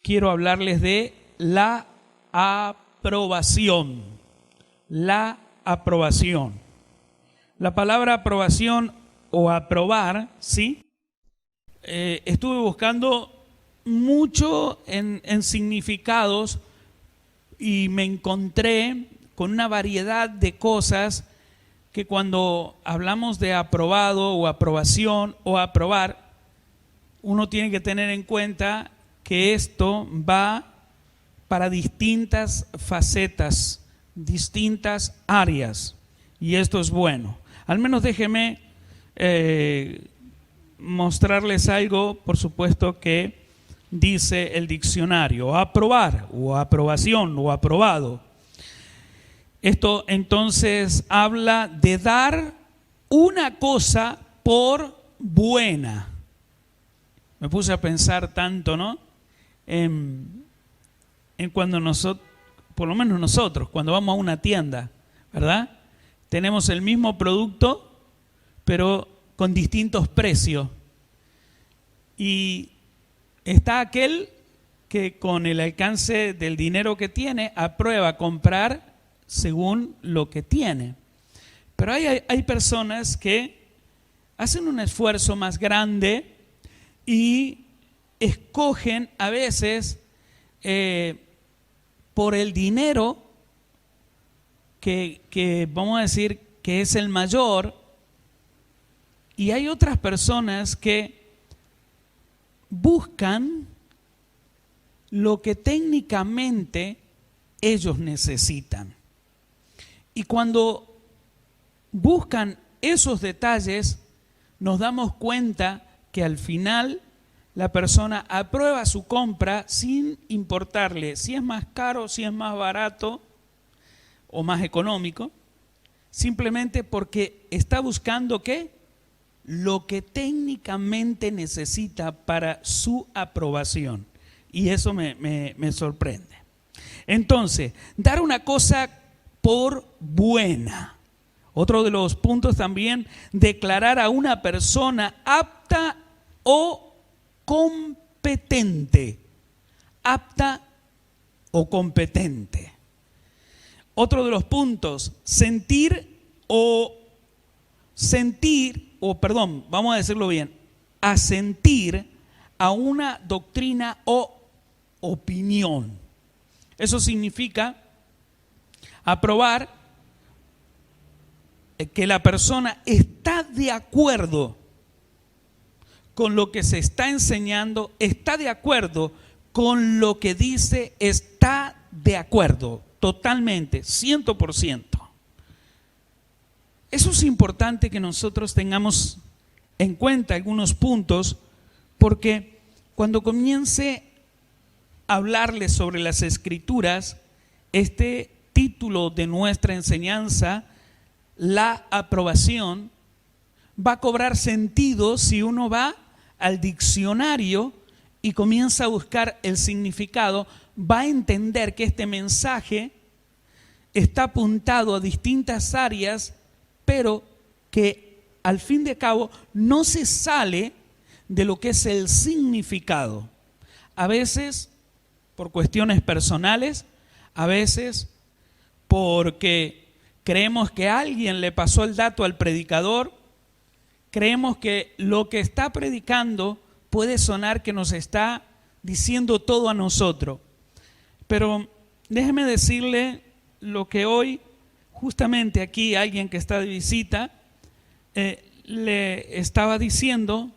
quiero hablarles de la aprobación. La aprobación. La palabra aprobación o aprobar, ¿sí? Estuve buscando mucho en significados y me encontré con una variedad de cosas que cuando hablamos de aprobado o aprobación o aprobar, uno tiene que tener en cuenta que esto va para distintas facetas, distintas áreas, y esto es bueno. Al menos déjeme mostrarles algo, por supuesto, que dice el diccionario: aprobar o aprobación o aprobado. Esto entonces habla de dar una cosa por buena. Me puse a pensar tanto, ¿no? En cuando nosotros, por lo menos nosotros, cuando vamos a una tienda, ¿verdad? Tenemos el mismo producto, pero con distintos precios. Y está aquel que con el alcance del dinero que tiene aprueba comprar según lo que tiene. Pero hay personas que hacen un esfuerzo más grande y escogen a veces por el dinero que vamos a decir que es el mayor, y hay otras personas que buscan lo que técnicamente ellos necesitan. Y cuando buscan esos detalles, nos damos cuenta que al final la persona aprueba su compra sin importarle si es más caro, si es más barato o más económico, simplemente porque está buscando ¿qué? Lo que técnicamente necesita para su aprobación. Y eso me sorprende. Entonces, dar una cosa por buena. Otro de los puntos también, declarar a una persona apta o competente. Apta o competente. Otro de los puntos, vamos a decirlo bien, asentir a una doctrina o opinión. Eso significa aprobar que la persona está de acuerdo con lo que se está enseñando, está de acuerdo con lo que dice, está de acuerdo totalmente, 100%. Eso es importante que nosotros tengamos en cuenta algunos puntos, porque cuando comience a hablarles sobre las Escrituras, este título de nuestra enseñanza, la aprobación, va a cobrar sentido si uno va al diccionario y comienza a buscar el significado. Va a entender que este mensaje está apuntado a distintas áreas, pero que al fin de cabo no se sale de lo que es el significado. A veces por cuestiones personales, a veces porque creemos que alguien le pasó el dato al predicador, creemos que lo que está predicando puede sonar que nos está diciendo todo a nosotros. Pero déjeme decirle lo que hoy, justamente aquí alguien que está de visita, le estaba diciendo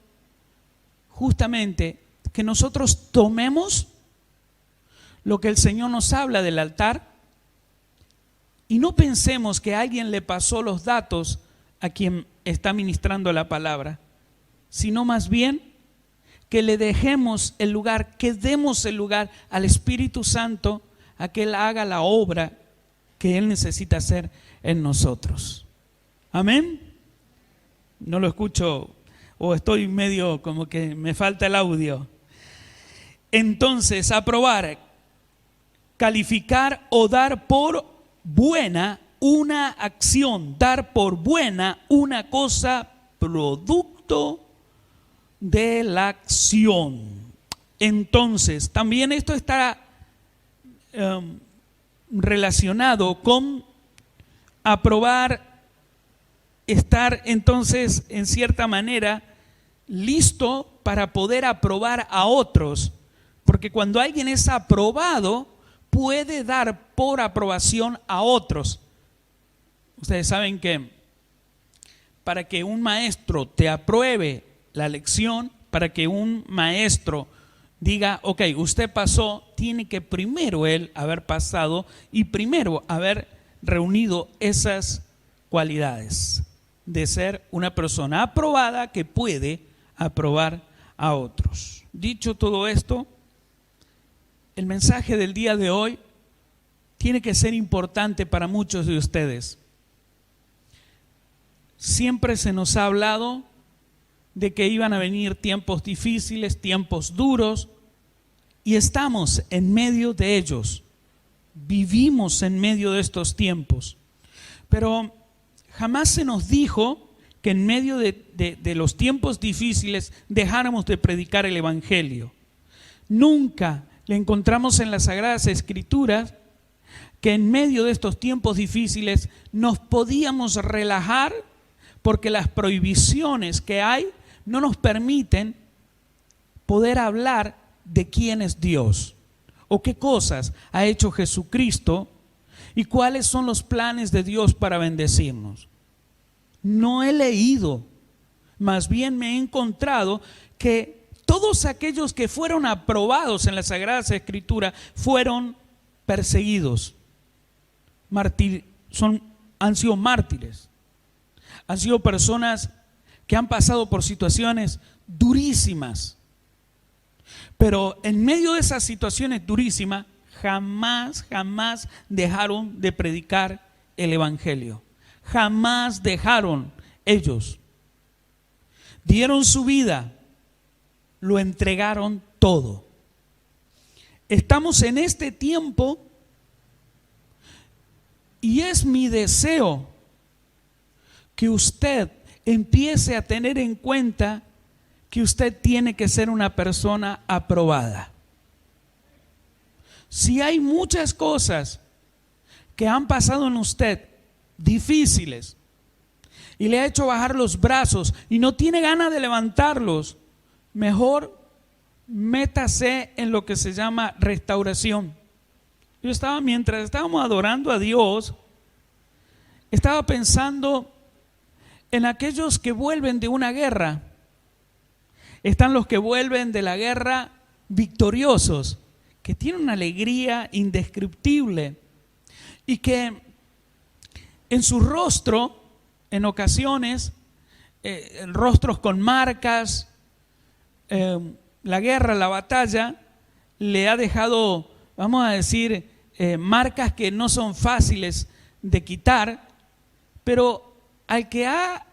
justamente que nosotros tomemos lo que el Señor nos habla del altar y no pensemos que alguien le pasó los datos a quien está ministrando la palabra, sino más bien que le dejemos el lugar, que demos el lugar al Espíritu Santo a que Él haga la obra que Él necesita hacer en nosotros. Amén. No lo escucho o estoy medio como que me falta el audio. Entonces, aprobar, calificar o dar por buena una acción, dar por buena una cosa producto de la acción. entonces. También esto está relacionado con aprobar, estar entonces en cierta manera listo para poder aprobar a otros, porque cuando alguien es aprobado puede dar por aprobación a otros. Ustedes saben que para que un maestro te apruebe la lección, para que un maestro diga, ok, usted pasó, tiene que primero él haber pasado y primero haber reunido esas cualidades de ser una persona aprobada que puede aprobar a otros. Dicho todo esto, el mensaje del día de hoy tiene que ser importante para muchos de ustedes. Siempre se nos ha hablado de que iban a venir tiempos difíciles, tiempos duros, y estamos en medio de ellos. Vivimos en medio de estos tiempos. Pero jamás se nos dijo que en medio de los tiempos difíciles dejáramos de predicar el Evangelio. Nunca le encontramos en las Sagradas Escrituras que en medio de estos tiempos difíciles nos podíamos relajar porque las prohibiciones que hay no nos permiten poder hablar de quién es Dios o qué cosas ha hecho Jesucristo y cuáles son los planes de Dios para bendecirnos. No he leído, más bien me he encontrado que todos aquellos que fueron aprobados en las Sagradas Escrituras fueron perseguidos, han sido mártires, han sido personas que han pasado por situaciones durísimas. Pero en medio de esas situaciones durísimas, jamás dejaron de predicar el Evangelio. Jamás dejaron ellos. Dieron su vida, lo entregaron todo. Estamos en este tiempo y es mi deseo que usted empiece a tener en cuenta que usted tiene que ser una persona aprobada. Si hay muchas cosas que han pasado en usted difíciles y le ha hecho bajar los brazos y no tiene ganas de levantarlos, mejor métase en lo que se llama restauración. Mientras estábamos adorando a Dios, estaba pensando en aquellos que vuelven de una guerra. Están los que vuelven de la guerra victoriosos, que tienen una alegría indescriptible y que en su rostro, en ocasiones, rostros con marcas, la guerra, la batalla, le ha dejado, vamos a decir, marcas que no son fáciles de quitar, pero al que ha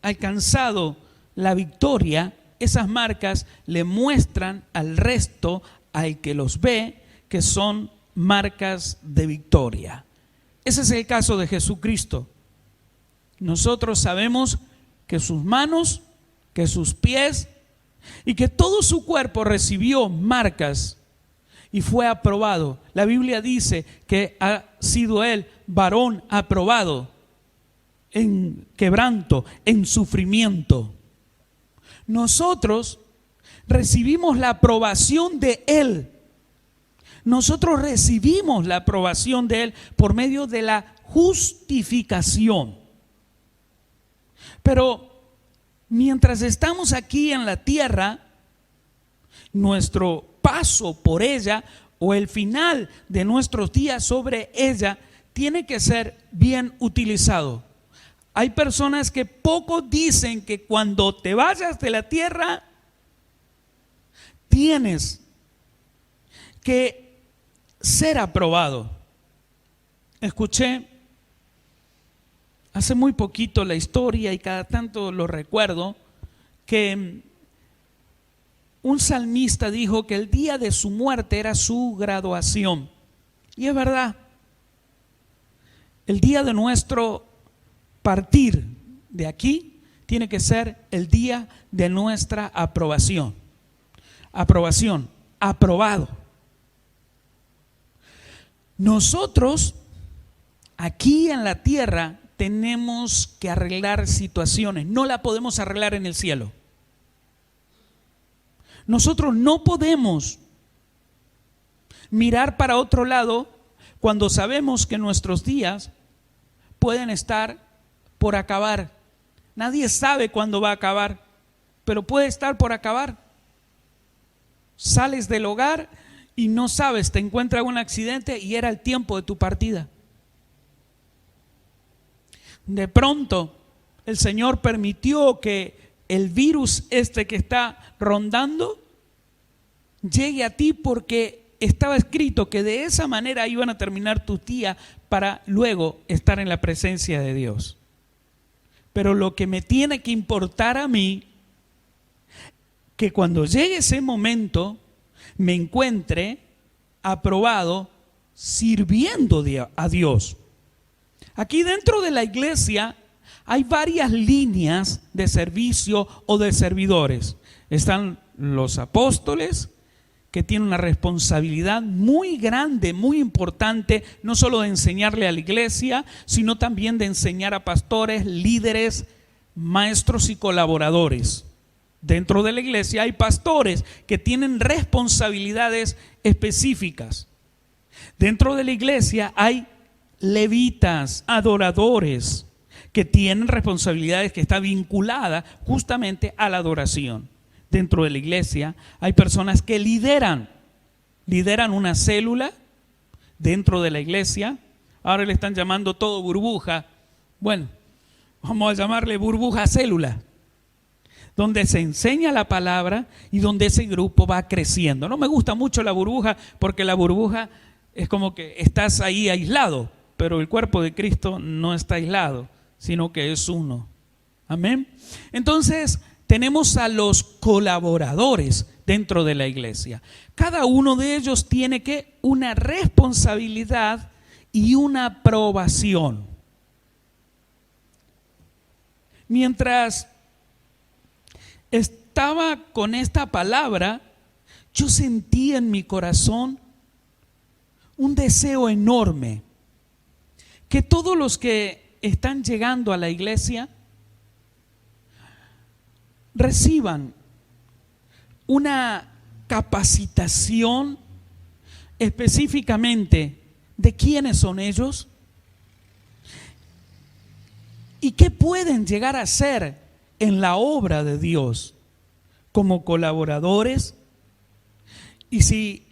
alcanzado la victoria, esas marcas le muestran al resto, al que los ve, que son marcas de victoria. Ese es el caso de Jesucristo. Nosotros sabemos que sus manos, que sus pies y que todo su cuerpo recibió marcas y fue aprobado. La Biblia dice que ha sido él varón aprobado en quebranto, en sufrimiento. Nosotros recibimos la aprobación de él. Nosotros recibimos la aprobación de él por medio de la justificación. Pero mientras estamos aquí en la tierra, nuestro paso por ella o el final de nuestros días sobre ella tiene que ser bien utilizado. Hay personas que poco dicen que cuando te vayas de la tierra tienes que ser aprobado. Escuché hace muy poquito la historia y cada tanto lo recuerdo, que un salmista dijo que el día de su muerte era su graduación. Y es verdad, el día de nuestro partir de aquí tiene que ser el día de nuestra aprobación. Aprobación. aprobado. Nosotros aquí en la tierra tenemos que arreglar situaciones, no la podemos arreglar en el cielo. Nosotros no podemos mirar para otro lado cuando sabemos que nuestros días pueden estar por acabar. Nadie sabe cuándo va a acabar, pero puede estar por acabar. Sales del hogar y no sabes, te encuentra un accidente y era el tiempo de tu partida. De pronto, el Señor permitió que el virus que está rondando llegue a ti porque estaba escrito que de esa manera iban a terminar tus días para luego estar en la presencia de Dios. Pero lo que me tiene que importar a mí, que cuando llegue ese momento me encuentre aprobado sirviendo a Dios. Aquí dentro de la iglesia hay varias líneas de servicio o de servidores. Están los apóstoles, que tienen una responsabilidad muy grande, muy importante, no solo de enseñarle a la iglesia, sino también de enseñar a pastores, líderes, maestros y colaboradores. Dentro de la iglesia hay pastores que tienen responsabilidades específicas. Dentro de la iglesia hay levitas, adoradores, que tienen responsabilidades que están vinculadas justamente a la adoración. Dentro de la iglesia hay personas que lideran una célula dentro de la iglesia. Ahora le están llamando todo burbuja. Bueno, vamos a llamarle burbuja célula, donde se enseña la palabra y donde ese grupo va creciendo. No me gusta mucho la burbuja porque la burbuja es como que estás ahí aislado, pero el cuerpo de Cristo no está aislado, sino que es uno. Amén. Entonces, tenemos a los colaboradores dentro de la iglesia. Cada uno de ellos tiene una responsabilidad y una aprobación. Mientras estaba con esta palabra, yo sentí en mi corazón un deseo enorme, que todos los que están llegando a la iglesia reciban una capacitación específicamente de quiénes son ellos y qué pueden llegar a hacer en la obra de Dios como colaboradores. Y si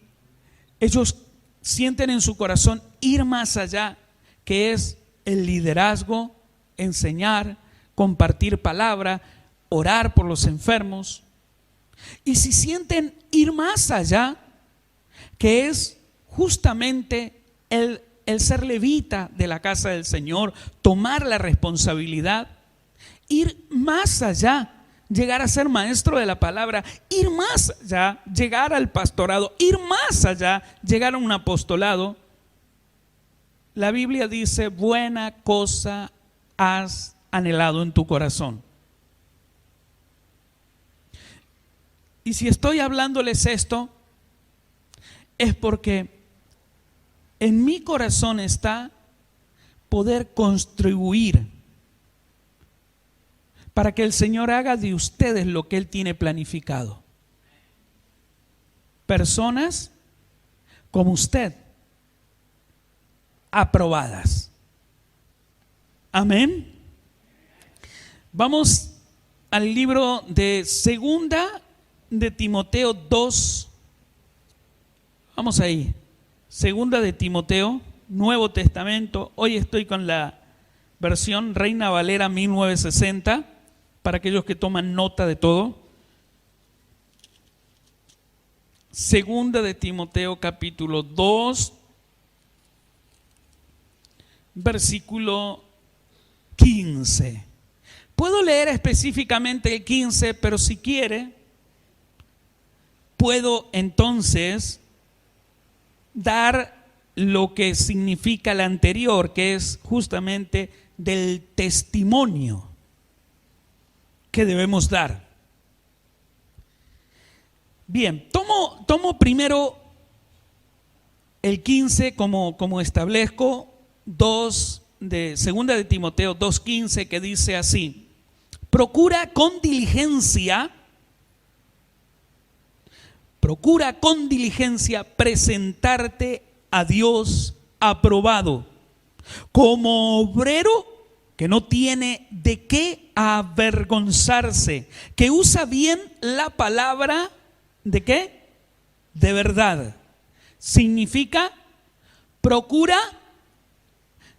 ellos sienten en su corazón ir más allá, que es el liderazgo, enseñar, compartir palabra, orar por los enfermos. Y si sienten ir más allá, que es justamente el ser levita de la casa del Señor, tomar la responsabilidad, ir más allá, llegar a ser maestro de la palabra, ir más allá, llegar al pastorado, ir más allá, llegar a un apostolado. La Biblia dice: buena cosa has anhelado en tu corazón. Y si estoy hablándoles esto, es porque en mi corazón está poder contribuir para que el Señor haga de ustedes lo que Él tiene planificado. Personas como usted, aprobadas. Amén. Vamos al libro de Segunda de Timoteo 2. Vamos ahí. Segunda de Timoteo, Nuevo Testamento. Hoy estoy con la versión Reina Valera 1960, para aquellos que toman nota de todo. Segunda de Timoteo capítulo 2, versículo 15. Puedo leer específicamente el 15, pero si quiere, puedo entonces dar lo que significa el anterior, que es justamente del testimonio que debemos dar. Bien, tomo Tomo primero el 15 como establezco, 2 de segunda de Timoteo 2:15, que dice así: procura con diligencia presentarte a Dios aprobado, como obrero que no tiene de qué avergonzarse, que usa bien la palabra ¿de qué? De verdad. Significa, procura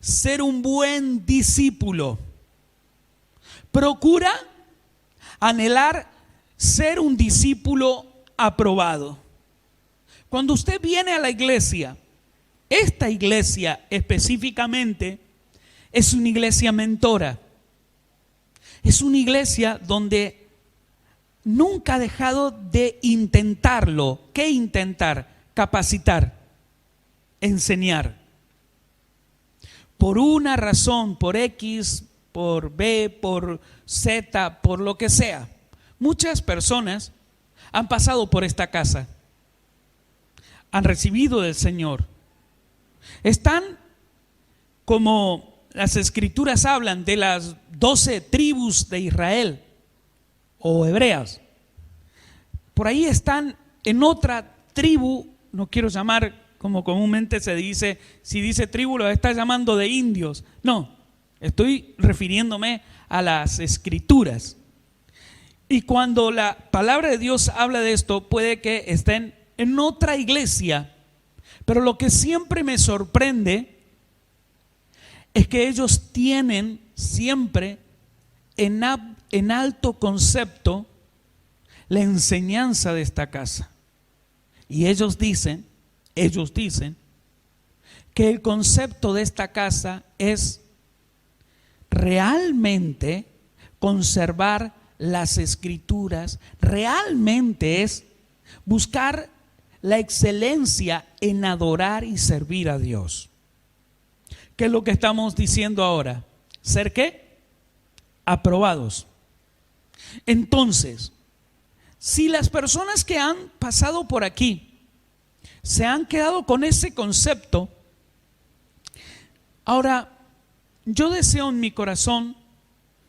ser un buen discípulo. Procura anhelar ser un discípulo aprobado. Cuando usted viene a la iglesia, esta iglesia específicamente es una iglesia mentora. Es una iglesia donde nunca ha dejado de intentarlo. ¿Qué intentar? Capacitar, enseñar. Por una razón, por X, por B, por Z, por lo que sea. Muchas personas han pasado por esta casa, han recibido del Señor. Están, como las escrituras hablan, de las 12 tribus de Israel o hebreas. Por ahí están en otra tribu, no quiero llamar como comúnmente se dice, si dice tribu lo está llamando de indios. No, estoy refiriéndome a las escrituras. Y cuando la palabra de Dios habla de esto, puede que estén en otra iglesia. Pero lo que siempre me sorprende es que ellos tienen siempre en alto concepto la enseñanza de esta casa. Y ellos dicen que el concepto de esta casa es realmente conservar las escrituras, realmente es buscar la excelencia en adorar y servir a Dios. ¿Qué es lo que estamos diciendo ahora? ¿Ser qué? Aprobados. Entonces, si las personas que han pasado por aquí se han quedado con ese concepto, ahora yo deseo en mi corazón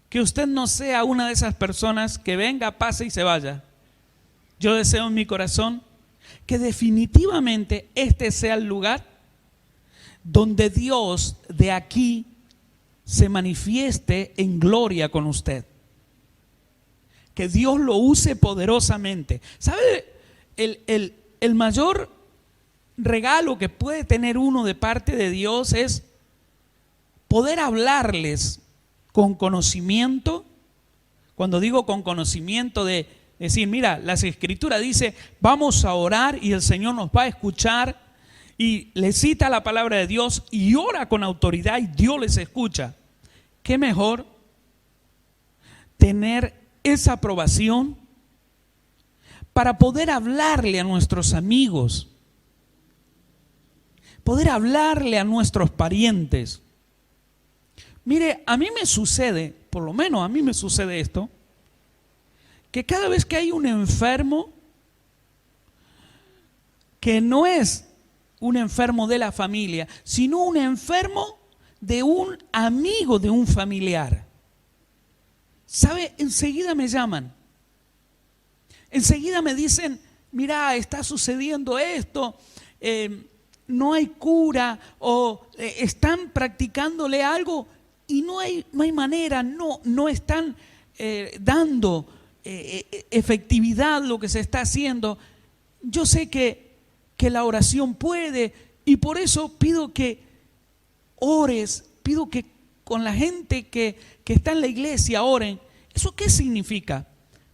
que usted no sea una de esas personas que venga, pase y se vaya. Yo deseo en mi corazón que definitivamente este sea el lugar donde Dios de aquí se manifieste en gloria con usted. Que Dios lo use poderosamente. ¿Sabe? El mayor regalo que puede tener uno de parte de Dios es poder hablarles con conocimiento. Cuando digo con conocimiento, de decir, mira, las escrituras dice, vamos a orar y el Señor nos va a escuchar, y le cita la palabra de Dios y ora con autoridad y Dios les escucha. ¿Qué mejor tener esa aprobación para poder hablarle a nuestros amigos, poder hablarle a nuestros parientes? Mire, a mí me sucede, por lo menos a mí me sucede esto, que cada vez que hay un enfermo que no es un enfermo de la familia, sino un enfermo de un amigo de un familiar, ¿sabe? Enseguida me llaman, enseguida me dicen, mira, está sucediendo esto, no hay cura, o están practicándole algo y no hay manera, no están dando efectividad lo que se está haciendo. Yo sé que la oración puede, y por eso pido que ores, pido que con la gente que está en la iglesia oren. ¿Eso qué significa?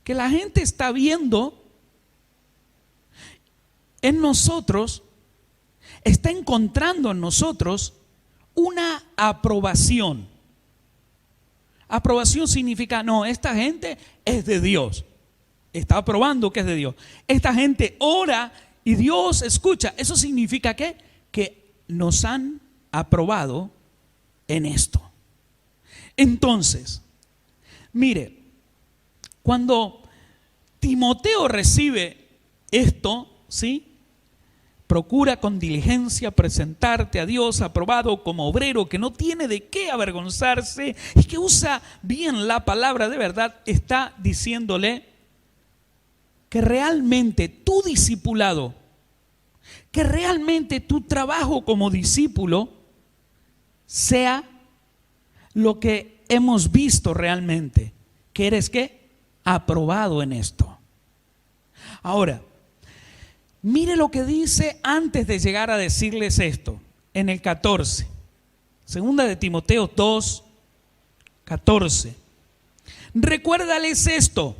Que la gente está viendo en nosotros, está encontrando en nosotros una aprobación. Aprobación significa, no, esta gente es de Dios. Está aprobando que es de Dios. Esta gente ora y Dios escucha. Eso significa ¿qué? Que nos han aprobado en esto. Entonces, mire, cuando Timoteo recibe esto, ¿sí? Procura con diligencia presentarte a Dios aprobado como obrero que no tiene de qué avergonzarse y que usa bien la palabra de verdad. Está diciéndole que realmente tu discipulado, que realmente tu trabajo como discípulo sea lo que hemos visto realmente, que eres ¿qué? Aprobado en esto. Ahora, mire lo que dice antes de llegar a decirles esto, en el 14. Segunda de Timoteo 2, 14. Recuérdales esto.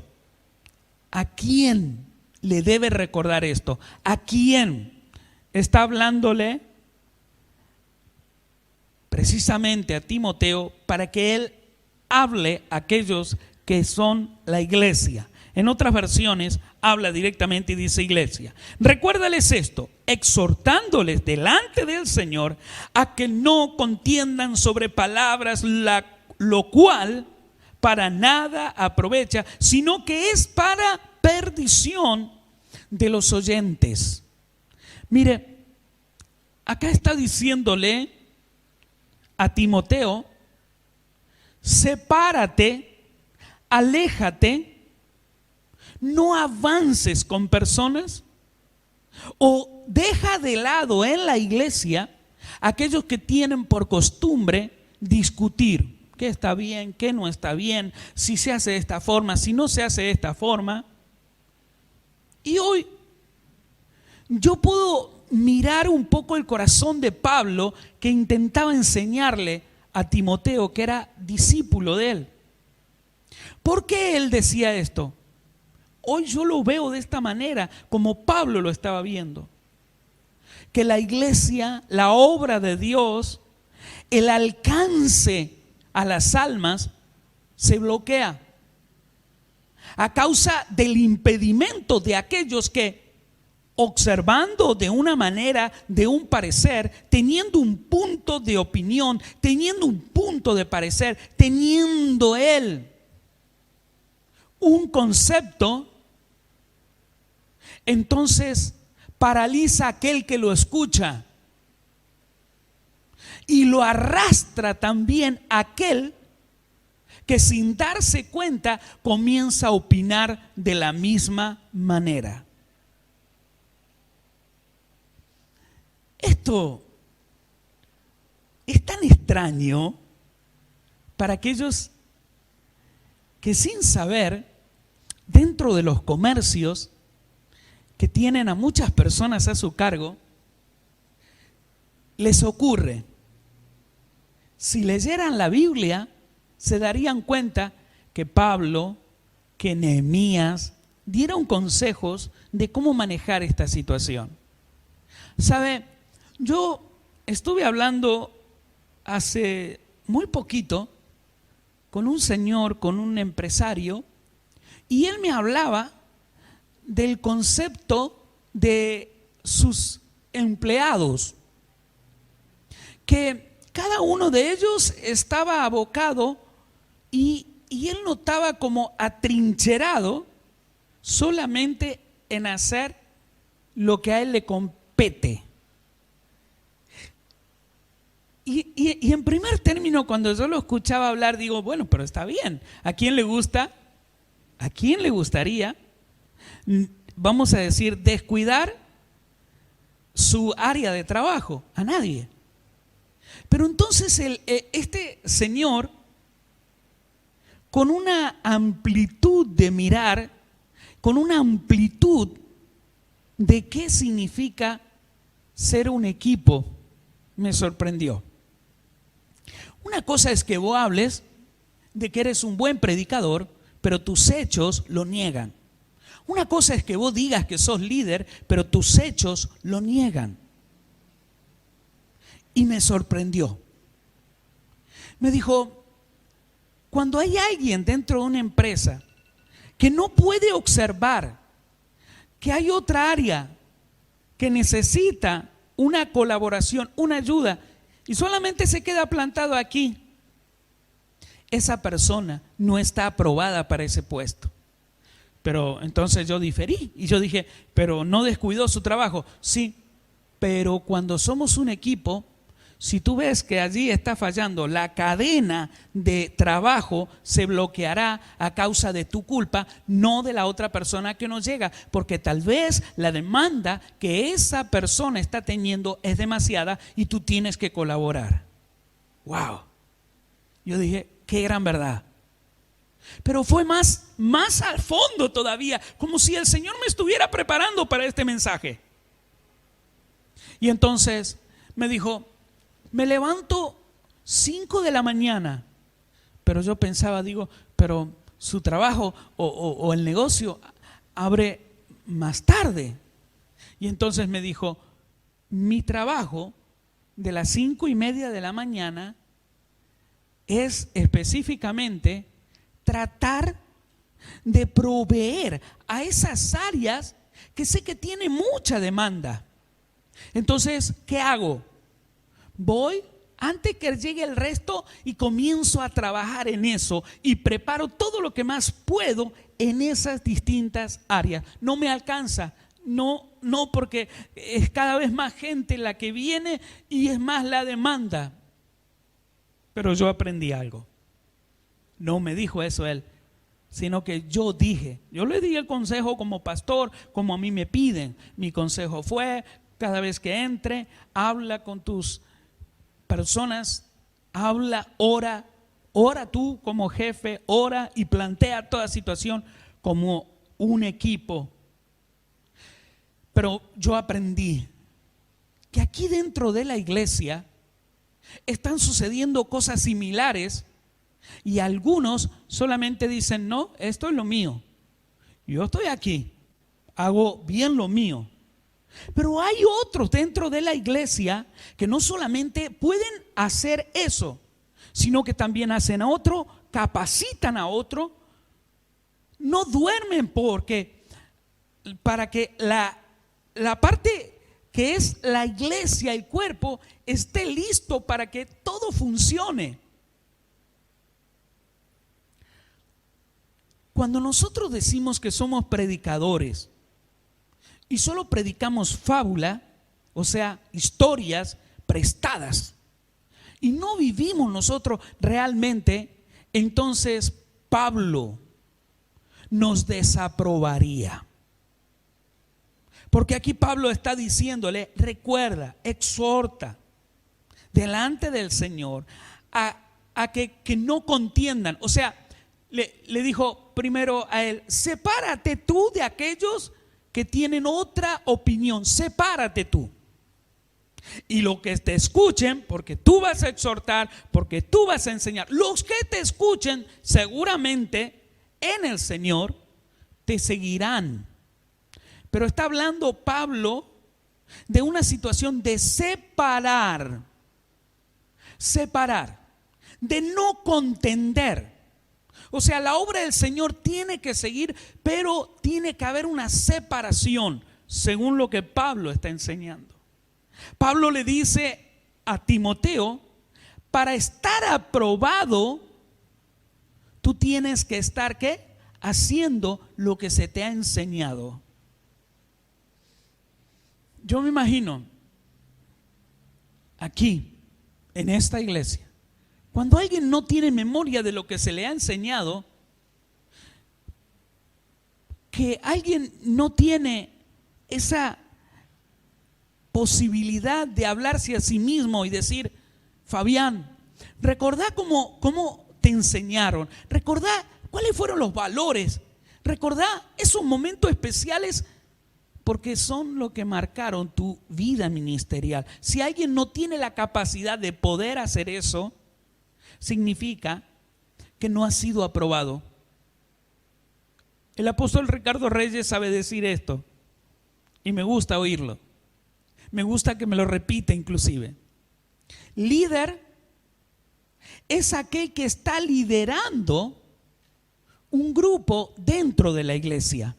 ¿A quién le debe recordar esto? ¿A quién? Está hablándole precisamente a Timoteo para que él hable a aquellos que son la iglesia. En otras versiones habla directamente y dice iglesia. Recuérdales esto, exhortándoles delante del Señor a que no contiendan sobre palabras, lo cual para nada aprovecha, sino que es para perdición de los oyentes. Mire, acá está diciéndole a Timoteo, sepárate, aléjate, no avances con personas o deja de lado en la iglesia aquellos que tienen por costumbre discutir qué está bien, qué no está bien, si se hace de esta forma, si no se hace de esta forma. Y hoy yo puedo mirar un poco el corazón de Pablo, que intentaba enseñarle a Timoteo, que era discípulo de él. ¿Por qué él decía esto? Hoy yo lo veo de esta manera, como Pablo lo estaba viendo. Que la iglesia, la obra de Dios, el alcance a las almas se bloquea a causa del impedimento de aquellos que, observando de una manera, de un parecer, teniendo un punto de opinión, teniendo un punto de parecer, teniendo él un concepto, entonces paraliza a aquel que lo escucha y lo arrastra también a aquel que sin darse cuenta comienza a opinar de la misma manera. Esto es tan extraño para aquellos que sin saber, dentro de los comercios que tienen a muchas personas a su cargo, les ocurre. Si leyeran la Biblia, se darían cuenta que Pablo, que Nehemías dieron consejos de cómo manejar esta situación. ¿Sabe? Yo estuve hablando hace muy poquito con un señor, con un empresario, y él me hablaba del concepto de sus empleados, que cada uno de ellos estaba abocado y él notaba como atrincherado solamente en hacer lo que a él le compete. Y en primer término, cuando yo lo escuchaba hablar, digo, bueno, pero está bien. ¿A quién le gusta? ¿A quién le gustaría, vamos a decir, descuidar su área de trabajo? A nadie. Pero entonces este señor, con una amplitud de mirar, con una amplitud de qué significa ser un equipo, me sorprendió. Una cosa es que vos hables de que eres un buen predicador, pero tus hechos lo niegan. Una cosa es que vos digas que sos líder, pero tus hechos lo niegan. Y me sorprendió. Me dijo, cuando hay alguien dentro de una empresa que no puede observar que hay otra área que necesita una colaboración, una ayuda, y solamente se queda plantado aquí, esa persona no está aprobada para ese puesto. Pero entonces yo diferí y yo dije, pero no descuidó su trabajo. Sí, pero cuando somos un equipo, si tú ves que allí está fallando, la cadena de trabajo se bloqueará a causa de tu culpa, no de la otra persona que no llega, porque tal vez la demanda que esa persona está teniendo es demasiada y tú tienes que colaborar. ¡Wow! Yo dije, qué gran verdad. Pero fue más al fondo todavía, como si el Señor me estuviera preparando para este mensaje. Y entonces me dijo, me levanto 5 de la mañana, pero yo pensaba, digo, pero su trabajo o el negocio abre más tarde. Y entonces me dijo, mi trabajo de las 5:30 de la mañana es específicamente tratar de proveer a esas áreas que sé que tienen mucha demanda. Entonces, ¿qué hago? Voy antes que llegue el resto y comienzo a trabajar en eso y preparo todo lo que más puedo en esas distintas áreas. No me alcanza, no porque es cada vez más gente la que viene y es más la demanda. Pero yo aprendí algo. No me dijo eso él, sino que yo le di el consejo como pastor, como a mí me piden. Mi consejo fue, cada vez que entre, habla con tus personas, ora tú como jefe, ora y plantea toda situación como un equipo. Pero yo aprendí que aquí dentro de la iglesia están sucediendo cosas similares y algunos solamente dicen, no, esto es lo mío, yo estoy aquí, hago bien lo mío. Pero hay otros dentro de la iglesia que no solamente pueden hacer eso, sino que también hacen a otro, capacitan a otro, no duermen para que la parte que es la iglesia, el cuerpo, esté listo para que todo funcione. Cuando nosotros decimos que somos predicadores y solo predicamos fábula, o sea, historias prestadas, y no vivimos nosotros realmente, entonces Pablo nos desaprobaría. Porque aquí Pablo está diciéndole, recuerda, exhorta delante del Señor a que no contiendan. O sea, le dijo primero a él, sepárate tú de aquellos que tienen otra opinión, sepárate tú. Y los que te escuchen, porque tú vas a exhortar, porque tú vas a enseñar, los que te escuchen seguramente en el Señor te seguirán. Pero está hablando Pablo de una situación de separar, de no contender. O sea, la obra del Señor tiene que seguir, pero tiene que haber una separación, según lo que Pablo está enseñando. Pablo le dice a Timoteo, para estar aprobado, tú tienes que estar, ¿qué? Haciendo lo que se te ha enseñado. Yo me imagino aquí, en esta iglesia, cuando alguien no tiene memoria de lo que se le ha enseñado, que alguien no tiene esa posibilidad de hablarse a sí mismo y decir, Fabián, recordá cómo te enseñaron, recordá cuáles fueron los valores, recordá esos momentos especiales, porque son lo que marcaron tu vida ministerial. Si alguien no tiene la capacidad de poder hacer eso, significa que no ha sido aprobado. El apóstol Ricardo Reyes sabe decir esto y me gusta oírlo. Me gusta que me lo repita inclusive. Líder es aquel que está liderando un grupo dentro de la iglesia.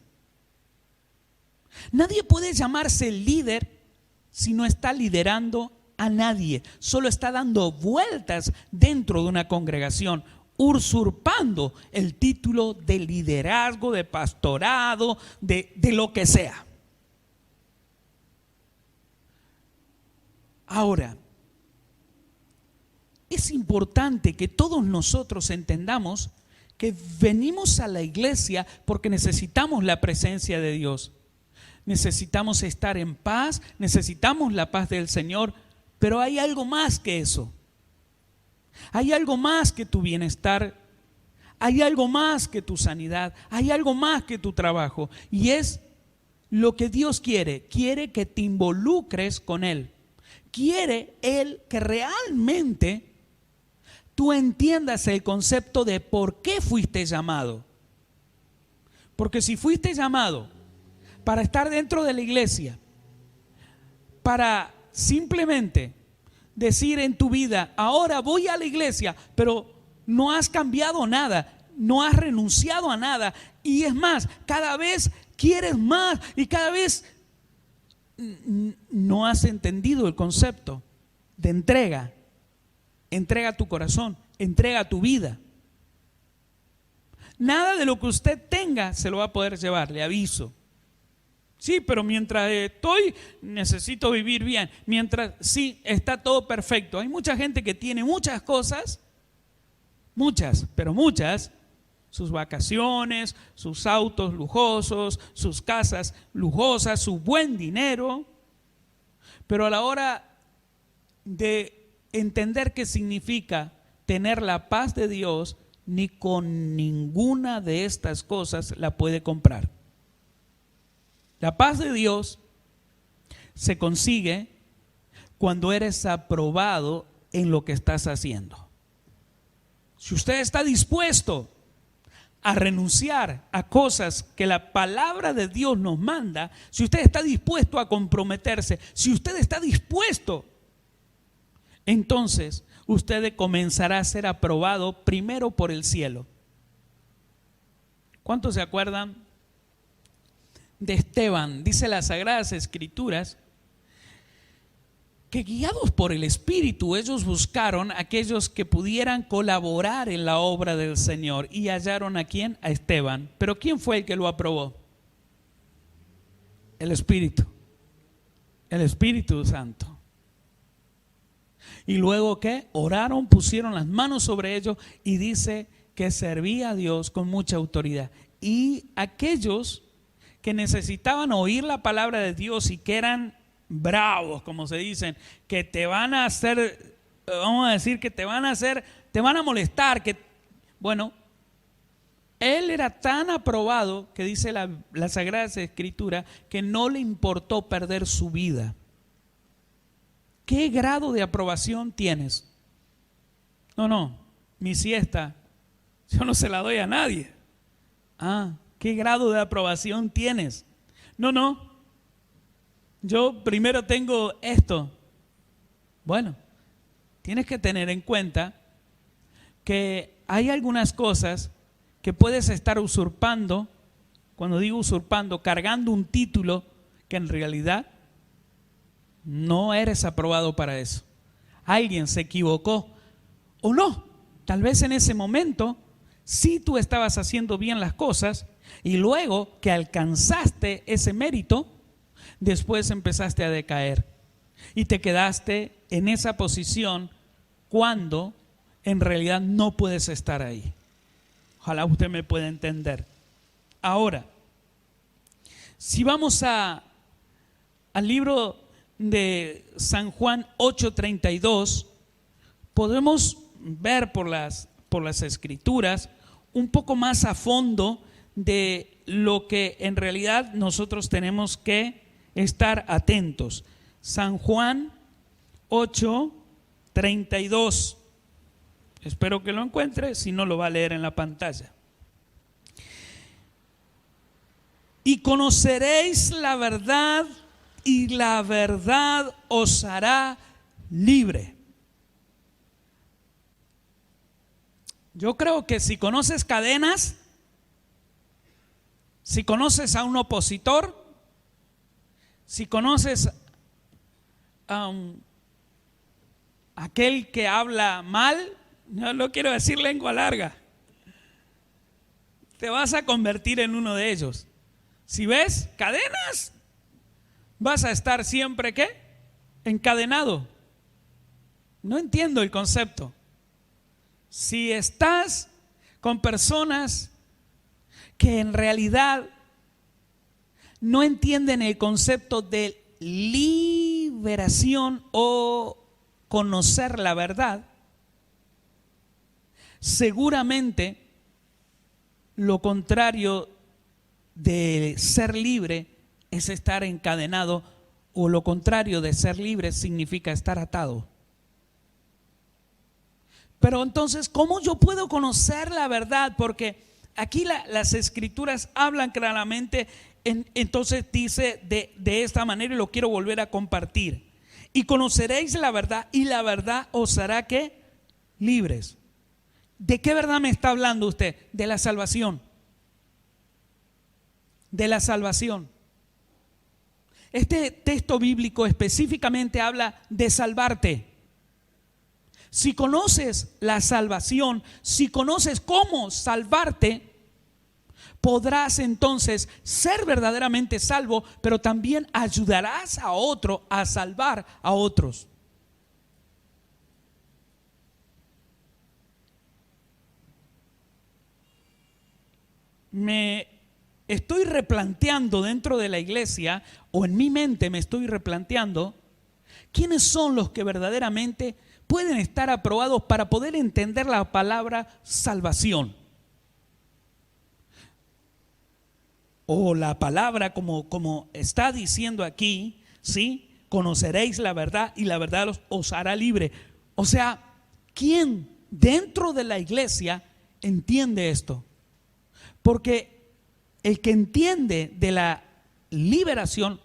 Nadie puede llamarse líder si no está liderando a nadie, solo está dando vueltas dentro de una congregación usurpando el título de liderazgo, de pastorado, de lo que sea. Ahora, es importante que todos nosotros entendamos que venimos a la iglesia porque necesitamos la presencia de Dios. Necesitamos estar en paz, necesitamos la paz del Señor, pero hay algo más que eso. Hay algo más que tu bienestar, hay algo más que tu sanidad, hay algo más que tu trabajo. Y es lo que Dios quiere. Quiere que te involucres con Él. Quiere Él que realmente tú entiendas el concepto de por qué fuiste llamado. Porque si fuiste llamado para estar dentro de la iglesia, para simplemente decir en tu vida, ahora voy a la iglesia, pero no has cambiado nada, no has renunciado a nada, y es más, cada vez quieres más y cada vez no has entendido el concepto de entrega. Entrega tu corazón, entrega tu vida. Nada de lo que usted tenga se lo va a poder llevar, le aviso. Sí, pero mientras estoy, necesito vivir bien. Mientras, sí, está todo perfecto. Hay mucha gente que tiene muchas cosas, muchas, pero muchas, sus vacaciones, sus autos lujosos, sus casas lujosas, su buen dinero, pero a la hora de entender qué significa tener la paz de Dios, ni con ninguna de estas cosas la puede comprar. La paz de Dios se consigue cuando eres aprobado en lo que estás haciendo. Si usted está dispuesto a renunciar a cosas que la palabra de Dios nos manda, si usted está dispuesto a comprometerse, si usted está dispuesto, entonces usted comenzará a ser aprobado primero por el cielo. ¿Cuántos se acuerdan de Esteban? Dice las Sagradas Escrituras que guiados por el Espíritu ellos buscaron a aquellos que pudieran colaborar en la obra del Señor, y hallaron ¿a quién? A Esteban. Pero ¿quién fue el que lo aprobó? El Espíritu Santo. Y luego ¿qué? Oraron, pusieron las manos sobre ellos, y dice que servía a Dios con mucha autoridad. Y aquellos que necesitaban oír la palabra de Dios y que eran bravos, como se dicen, que te van a hacer, vamos a decir que te van a molestar, que bueno, él era tan aprobado que dice la Sagrada Escritura que no le importó perder su vida. ¿Qué grado de aprobación tienes? No, mi siesta yo no se la doy a nadie. ¿Qué grado de aprobación tienes? No, yo primero tengo esto. Bueno, tienes que tener en cuenta que hay algunas cosas que puedes estar usurpando. Cuando digo usurpando, cargando un título que en realidad no eres aprobado para eso. Alguien se equivocó o no. Tal vez en ese momento sí tú estabas haciendo bien las cosas, y luego que alcanzaste ese mérito, después empezaste a decaer y te quedaste en esa posición cuando en realidad no puedes estar ahí. Ojalá usted me pueda entender. Ahora, si vamos al libro de San Juan 8:32, podemos ver por las Escrituras un poco más a fondo de lo que en realidad nosotros tenemos que estar atentos. San Juan 8:32. Espero que lo encuentre, si no lo va a leer en la pantalla. Y conoceréis la verdad, y la verdad os hará libre. Yo creo que si conoces cadenas, si conoces a un opositor, si conoces a aquel que habla mal No quiero decir lengua larga. Te vas a convertir en uno de ellos. Si ves cadenas, vas a estar siempre, ¿qué? Encadenado. No entiendo el concepto. Si estás con personas que en realidad no entienden el concepto de liberación o conocer la verdad, seguramente lo contrario de ser libre es estar encadenado, o lo contrario de ser libre significa estar atado. Pero entonces, ¿cómo yo puedo conocer la verdad? Porque aquí las escrituras hablan claramente, entonces dice de esta manera, y lo quiero volver a compartir. Y conoceréis la verdad, y la verdad os hará, ¿qué? Libres. ¿De qué verdad me está hablando usted? De la salvación. De la salvación. Este texto bíblico específicamente habla de salvarte. Si conoces la salvación, si conoces cómo salvarte, podrás entonces ser verdaderamente salvo, pero también ayudarás a otro a salvar a otros. Me estoy replanteando dentro de la iglesia, o en mi mente me estoy replanteando, ¿quiénes son los que verdaderamente pueden estar aprobados para poder entender la palabra salvación? O la palabra como está diciendo aquí, ¿sí? Conoceréis la verdad y la verdad os hará libre. O sea, ¿quién dentro de la iglesia entiende esto? Porque el que entiende de la liberación,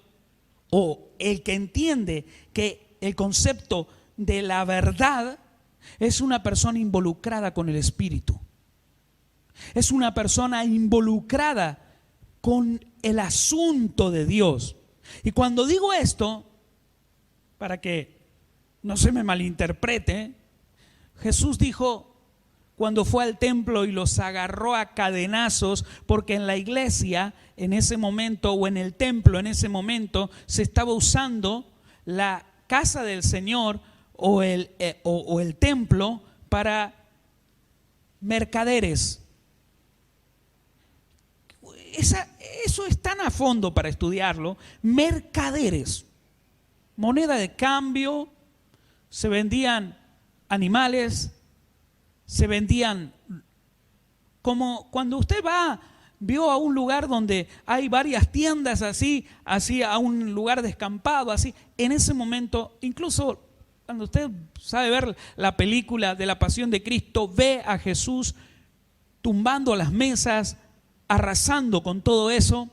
o el que entiende que el concepto de la verdad, es una persona involucrada con el Espíritu. Es una persona involucrada con el asunto de Dios. Y cuando digo esto, para que no se me malinterprete, Jesús dijo cuando fue al templo y los agarró a cadenazos, porque en la iglesia en ese momento, o en el templo en ese momento, se estaba usando la casa del Señor o el templo para mercaderes. Eso es tan a fondo para estudiarlo. Mercaderes, moneda de cambio, se vendían animales, se vendían, como cuando usted vio a un lugar donde hay varias tiendas así a un lugar descampado, así, en ese momento, incluso cuando usted sabe ver la película de la Pasión de Cristo, ve a Jesús tumbando las mesas, arrasando con todo eso,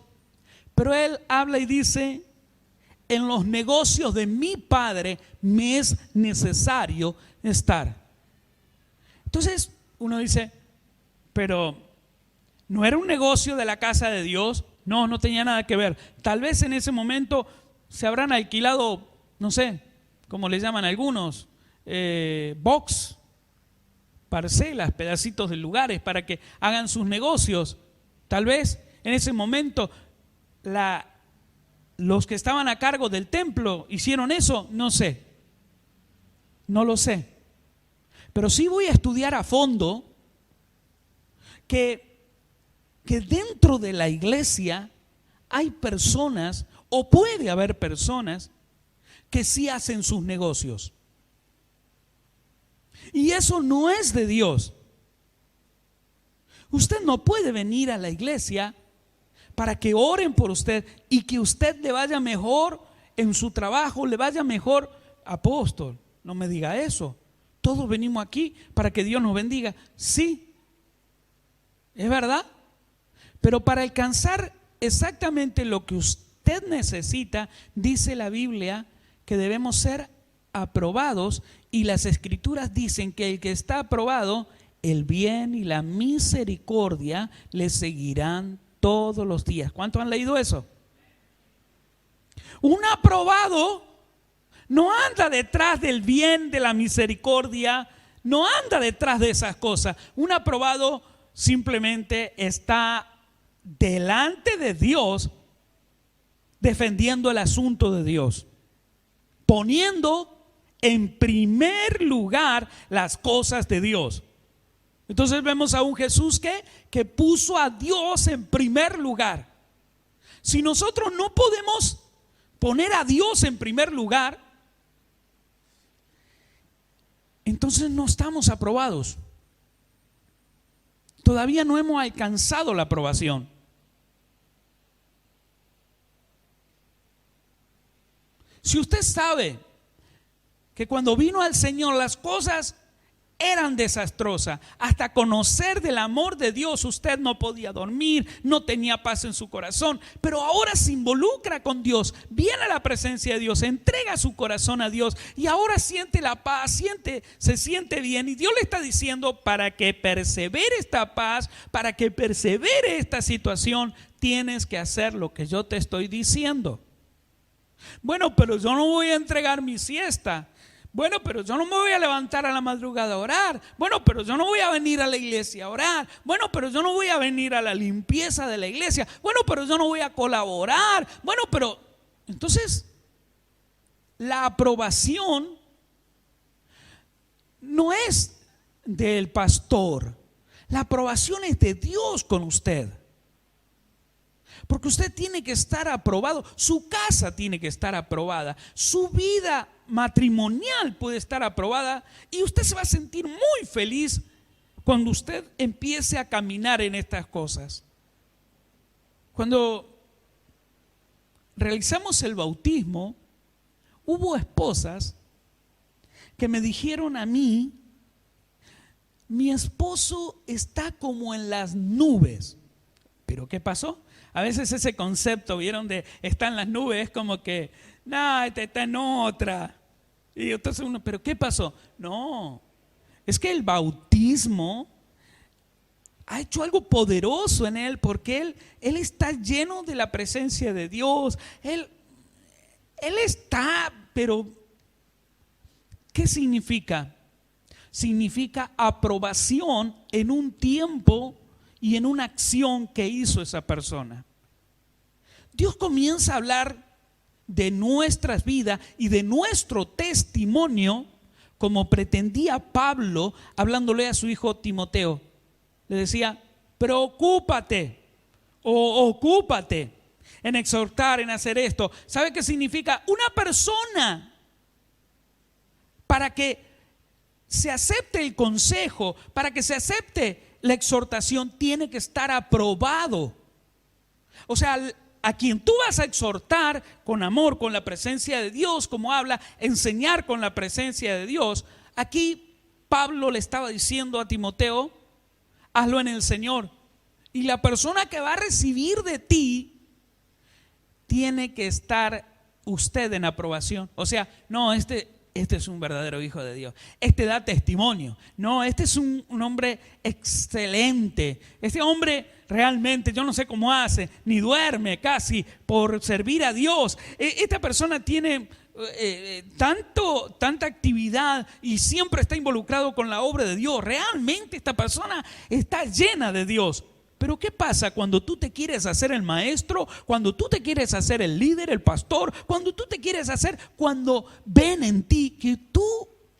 pero él habla y dice: en los negocios de mi Padre me es necesario estar. Entonces uno dice, pero ¿no era un negocio de la casa de Dios? No tenía nada que ver. Tal vez en ese momento se habrán alquilado, no sé, como le llaman algunos, box, parcelas, pedacitos de lugares para que hagan sus negocios. Tal vez en ese momento los que estaban a cargo del templo hicieron eso, no sé, no lo sé. Pero sí voy a estudiar a fondo que dentro de la iglesia hay personas, o puede haber personas, que sí hacen sus negocios. Y eso no es de Dios. Usted no puede venir a la iglesia para que oren por usted y que usted le vaya mejor en su trabajo, le vaya mejor. Apóstol, no me diga eso. Todos venimos aquí para que Dios nos bendiga. Sí, es verdad. Pero para alcanzar exactamente lo que usted necesita, dice la Biblia que debemos ser aprobados, y las escrituras dicen que el que está aprobado, el bien y la misericordia le seguirán todos los días. ¿Cuántos han leído eso? Un aprobado no anda detrás del bien, de la misericordia, no anda detrás de esas cosas. Un aprobado simplemente está delante de Dios defendiendo el asunto de Dios, poniendo en primer lugar las cosas de Dios. Entonces vemos a un Jesús que puso a Dios en primer lugar. Si nosotros no podemos poner a Dios en primer lugar, entonces no estamos aprobados. Todavía no hemos alcanzado la aprobación. Si usted sabe que cuando vino al Señor las cosas eran desastrosas, hasta conocer del amor de Dios usted no podía dormir, no tenía paz en su corazón, pero ahora se involucra con Dios, viene a la presencia de Dios, entrega su corazón a Dios y ahora siente la paz, se siente bien, y Dios le está diciendo: para que persevere esta paz, para que persevere esta situación, tienes que hacer lo que yo te estoy diciendo. Bueno, pero yo no voy a entregar mi siesta. Bueno, pero yo no me voy a levantar a la madrugada a orar. Bueno, pero yo no voy a venir a la iglesia a orar. Bueno, pero yo no voy a venir a la limpieza de la iglesia. Bueno, pero yo no voy a colaborar. Bueno, pero entonces la aprobación no es del pastor. La aprobación es de Dios con usted. Porque usted tiene que estar aprobado, su casa tiene que estar aprobada, su vida matrimonial puede estar aprobada, y usted se va a sentir muy feliz cuando usted empiece a caminar en estas cosas. Cuando realizamos el bautismo, hubo esposas que me dijeron a mí: mi esposo está como en las nubes. ¿Pero qué pasó? A veces ese concepto, ¿vieron? De está en las nubes, es como que, no, este está en otra. Y entonces uno, ¿pero qué pasó? No, es que el bautismo ha hecho algo poderoso en él, porque él está lleno de la presencia de Dios. Él está, pero ¿qué significa? Significa aprobación en un tiempo y en una acción que hizo esa persona. Dios comienza a hablar de nuestras vidas y de nuestro testimonio, como pretendía Pablo hablándole a su hijo Timoteo. Le decía: preocúpate o ocúpate en exhortar, en hacer esto. ¿Sabe qué significa? Una persona, para que se acepte el consejo, para que se acepte la exhortación, tiene que estar aprobado. O sea, a quien tú vas a exhortar con amor, con la presencia de Dios, como habla, enseñar con la presencia de Dios. Aquí Pablo le estaba diciendo a Timoteo: hazlo en el Señor. Y la persona que va a recibir de ti tiene que estar usted en aprobación. O sea, no, este es un verdadero hijo de Dios. Este da testimonio. No, este es un hombre excelente. Este hombre realmente, yo no sé cómo hace, ni duerme casi por servir a Dios. Esta persona tiene tanta actividad y siempre está involucrado con la obra de Dios. Realmente esta persona está llena de Dios. Pero ¿qué pasa cuando tú te quieres hacer el maestro? Cuando tú te quieres hacer el líder, el pastor, cuando ven en ti que tú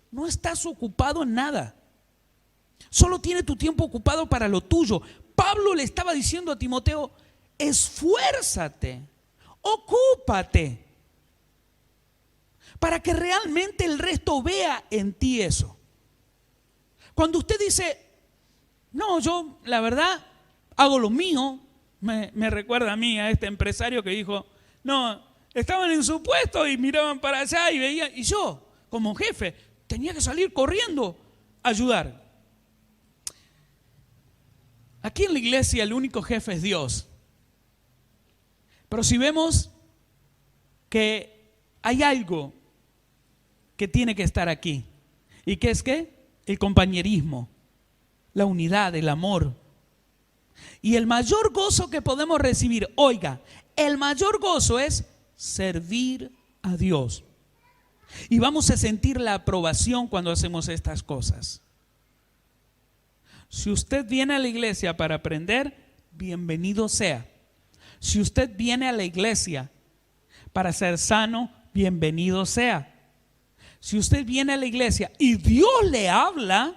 no estás ocupado en nada, solo tienes tu tiempo ocupado para lo tuyo. Pablo le estaba diciendo a Timoteo: esfuérzate, ocúpate, para que realmente el resto vea en ti eso. Cuando usted dice: no, yo la verdad hago lo mío, me recuerda a mí, a este empresario que dijo: no, estaban en su puesto y miraban para allá y veían, y yo, como jefe, tenía que salir corriendo a ayudar. Aquí en la iglesia el único jefe es Dios. Pero si vemos que hay algo que tiene que estar aquí, ¿y qué es qué? El compañerismo, la unidad, el amor. Y el mayor gozo que podemos recibir, oiga, el mayor gozo es servir a Dios. Y vamos a sentir la aprobación cuando hacemos estas cosas. Si usted viene a la iglesia para aprender, bienvenido sea. Si usted viene a la iglesia para ser sano, bienvenido sea. Si usted viene a la iglesia y Dios le habla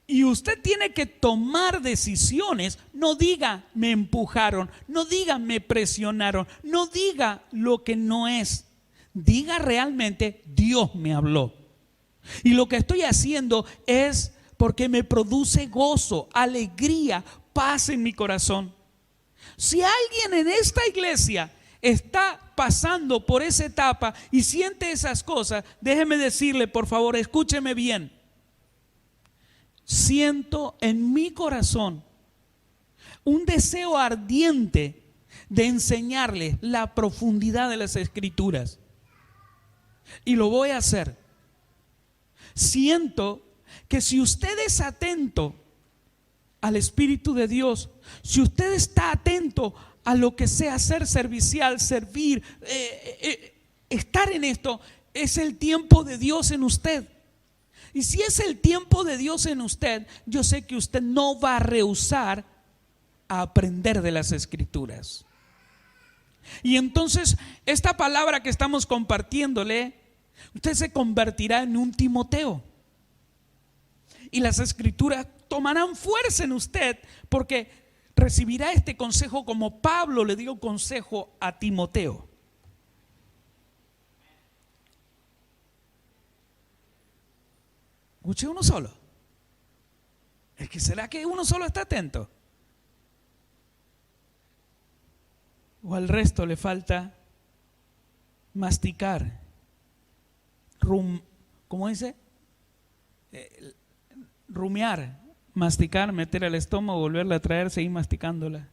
y usted tiene que tomar decisiones, no diga me empujaron, no diga me presionaron, no diga lo que no es. Diga realmente Dios me habló. Y lo que estoy haciendo es porque me produce gozo, alegría, paz en mi corazón. Si alguien en esta iglesia está pasando por esa etapa y siente esas cosas, déjeme decirle, por favor, escúcheme bien. Siento en mi corazón un deseo ardiente de enseñarle la profundidad de las Escrituras. Y lo voy a hacer. Siento que si usted es atento al Espíritu de Dios, si usted está atento a lo que sea ser servicial, servir, estar en esto, es el tiempo de Dios en usted. Y si es el tiempo de Dios en usted, yo sé que usted no va a rehusar a aprender de las Escrituras. Y entonces esta palabra que estamos compartiéndole, usted se convertirá en un Timoteo. Y las Escrituras tomarán fuerza en usted porque recibirá este consejo como Pablo le dio consejo a Timoteo. ¿Escuché uno solo? Es que ¿será que uno solo está atento? ¿O al resto le falta masticar? ¿Cómo dice? Rumiar, masticar, meter al estómago, volverla a traer, seguir masticándola.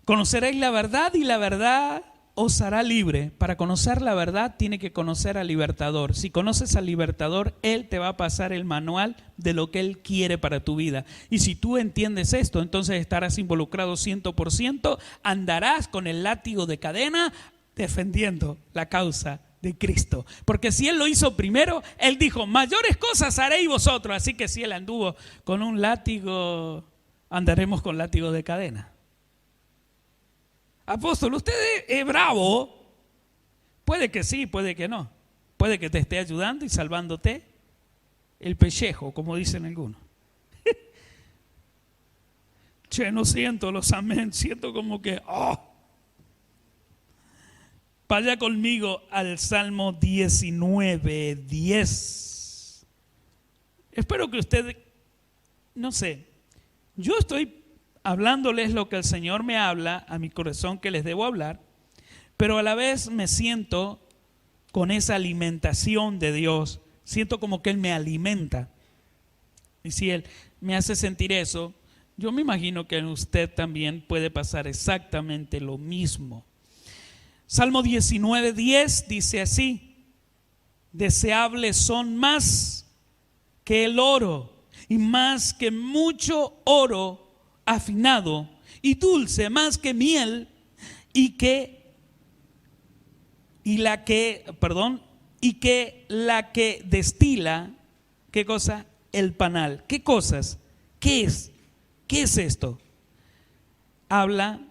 Conoceréis la verdad y la verdad os hará libre. Para conocer la verdad tiene que conocer al libertador. Si conoces al libertador, Él te va a pasar el manual de lo que Él quiere para tu vida. Y si tú entiendes esto, entonces estarás involucrado 100%, andarás con el látigo de cadena defendiendo la causa de Cristo. Porque si Él lo hizo primero, Él dijo, mayores cosas haréis vosotros. Así que si Él anduvo con un látigo, andaremos con látigo de cadena. Apóstol, usted es bravo. Puede que sí, puede que no. Puede que te esté ayudando y salvándote el pellejo, como dicen algunos. Che, no siento los amén, siento como que Vaya conmigo al Salmo 19, 10. Espero que usted, no sé, yo estoy hablándoles lo que el Señor me habla a mi corazón que les debo hablar, pero a la vez me siento con esa alimentación de Dios, siento como que Él me alimenta. Y si Él me hace sentir eso, yo me imagino que en usted también puede pasar exactamente lo mismo. Salmo 19, 10 dice así: deseables son más que el oro y más que mucho oro afinado, y dulce más que miel y la que destila, ¿qué cosa? El panal. ¿Qué cosas? ¿Qué es? ¿Qué es esto? Habla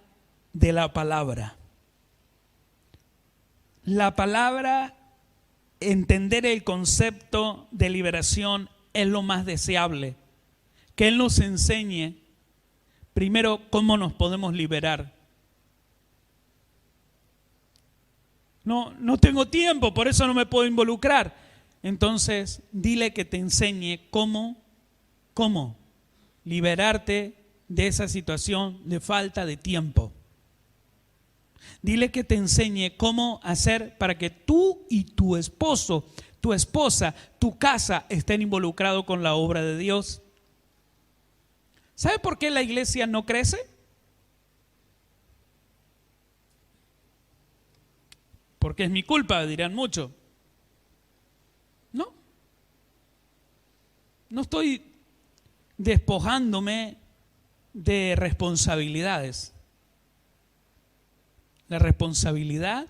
de la palabra. La palabra, entender el concepto de liberación es lo más deseable. Que Él nos enseñe primero cómo nos podemos liberar. No tengo tiempo, por eso no me puedo involucrar. Entonces, dile que te enseñe cómo liberarte de esa situación de falta de tiempo. Dile que te enseñe cómo hacer para que tú y tu esposo, tu esposa, tu casa estén involucrados con la obra de Dios. ¿Sabe por qué la iglesia no crece? Porque es mi culpa, dirán muchos. No estoy despojándome de responsabilidades. La responsabilidad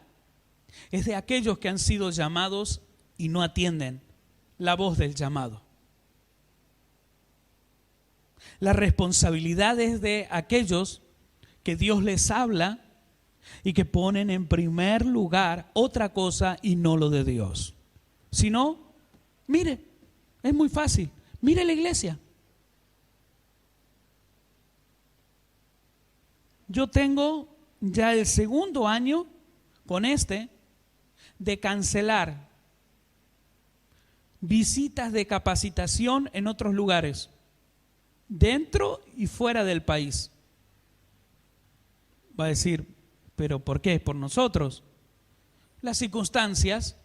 es de aquellos que han sido llamados y no atienden la voz del llamado. La responsabilidad es de aquellos que Dios les habla y que ponen en primer lugar otra cosa y no lo de Dios. Si no, mire, es muy fácil. Mire la iglesia. Yo tengo ya el segundo año con de cancelar visitas de capacitación en otros lugares, dentro y fuera del país. Va a decir, ¿pero por qué? ¿Por nosotros? Las circunstancias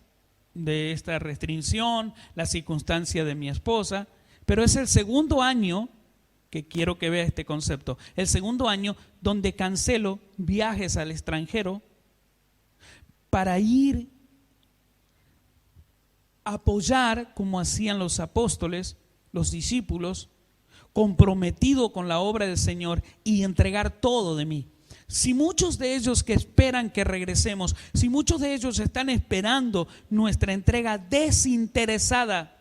de esta restricción, la circunstancia de mi esposa, pero es el segundo año que quiero que vea este concepto, el segundo año donde cancelo viajes al extranjero para ir a apoyar como hacían los apóstoles, los discípulos, comprometido con la obra del Señor y entregar todo de mí. Si muchos de ellos que esperan que regresemos, si muchos de ellos están esperando nuestra entrega desinteresada,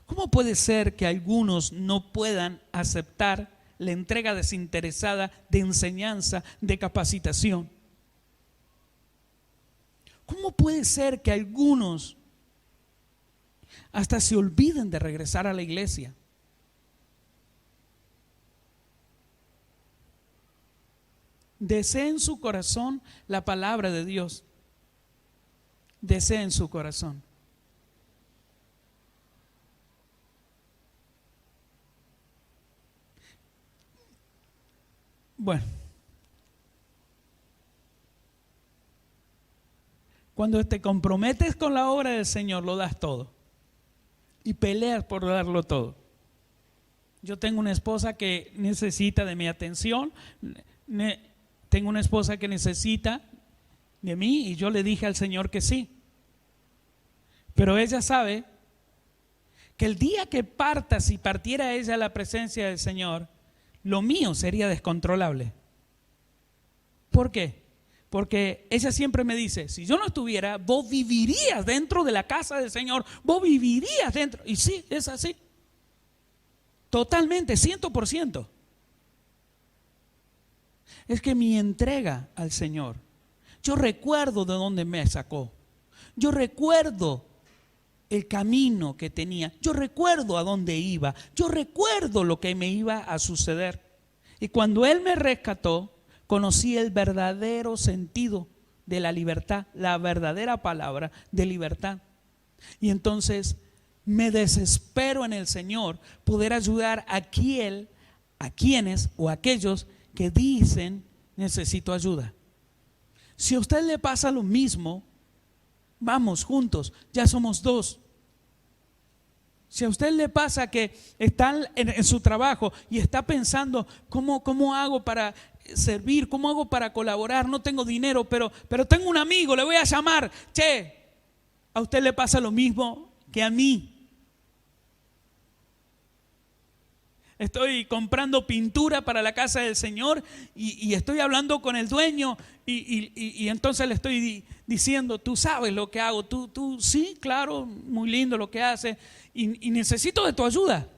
¿cómo puede ser que algunos no puedan aceptar la entrega desinteresada de enseñanza, de capacitación? ¿Cómo puede ser que algunos hasta se olviden de regresar a la iglesia? Desee en su corazón la palabra de Dios. Desee en su corazón. Bueno, cuando te comprometes con la obra del Señor, lo das todo y peleas por darlo todo. Yo tengo una esposa que necesita de mi atención, tengo una esposa que necesita de mí y yo le dije al Señor que sí. Pero ella sabe que el día que parta, si partiera ella a la presencia del Señor, lo mío sería descontrolable. ¿Por qué? Porque ella siempre me dice, si yo no estuviera, vos vivirías dentro de la casa del Señor, vos vivirías dentro. Y sí, es así. Totalmente, 100%. Es que mi entrega al Señor, yo recuerdo de dónde me sacó. Yo recuerdo el camino que tenía. Yo recuerdo a dónde iba. Yo recuerdo lo que me iba a suceder. Y cuando Él me rescató, conocí el verdadero sentido de la libertad, la verdadera palabra de libertad. Y entonces me desespero en el Señor poder ayudar a quienes o a aquellos que dicen necesito ayuda. Si a usted le pasa lo mismo, vamos juntos, ya somos dos. Si a usted le pasa que está en su trabajo y está pensando ¿cómo hago para servir? ¿Cómo hago para colaborar? No tengo dinero, pero tengo un amigo, le voy a llamar. Che, a usted le pasa lo mismo que a mí. Estoy comprando pintura para la casa del Señor y estoy hablando con el dueño y entonces le estoy diciendo, tú sabes lo que hago, tú sí, claro, muy lindo lo que haces y necesito de tu ayuda.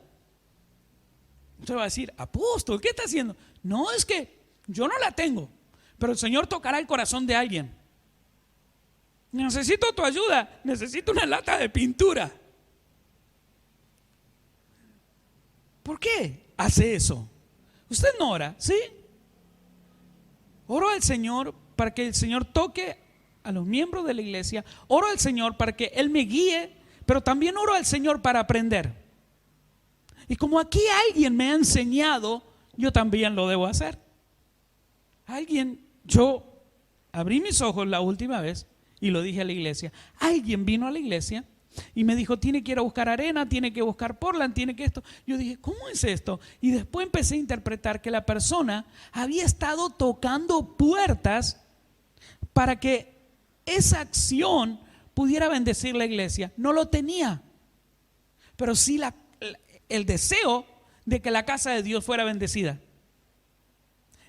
Usted va a decir, apóstol, ¿qué está haciendo? No, es que yo no la tengo, pero el Señor tocará el corazón de alguien. Necesito tu ayuda, necesito una lata de pintura. ¿Por qué hace eso? Usted no ora, ¿sí? Oro al Señor para que el Señor toque a los miembros de la iglesia. Oro al Señor para que Él me guíe, pero también oro al Señor para aprender. Y como aquí alguien me ha enseñado, yo también lo debo hacer. Yo abrí mis ojos la última vez y lo dije a la iglesia. Alguien vino a la iglesia y me dijo, tiene que ir a buscar arena, tiene que buscar Portland, tiene que esto. Yo dije, ¿cómo es esto? Y después empecé a interpretar que la persona había estado tocando puertas para que esa acción pudiera bendecir la iglesia. No lo tenía, pero sí el deseo de que la casa de Dios fuera bendecida.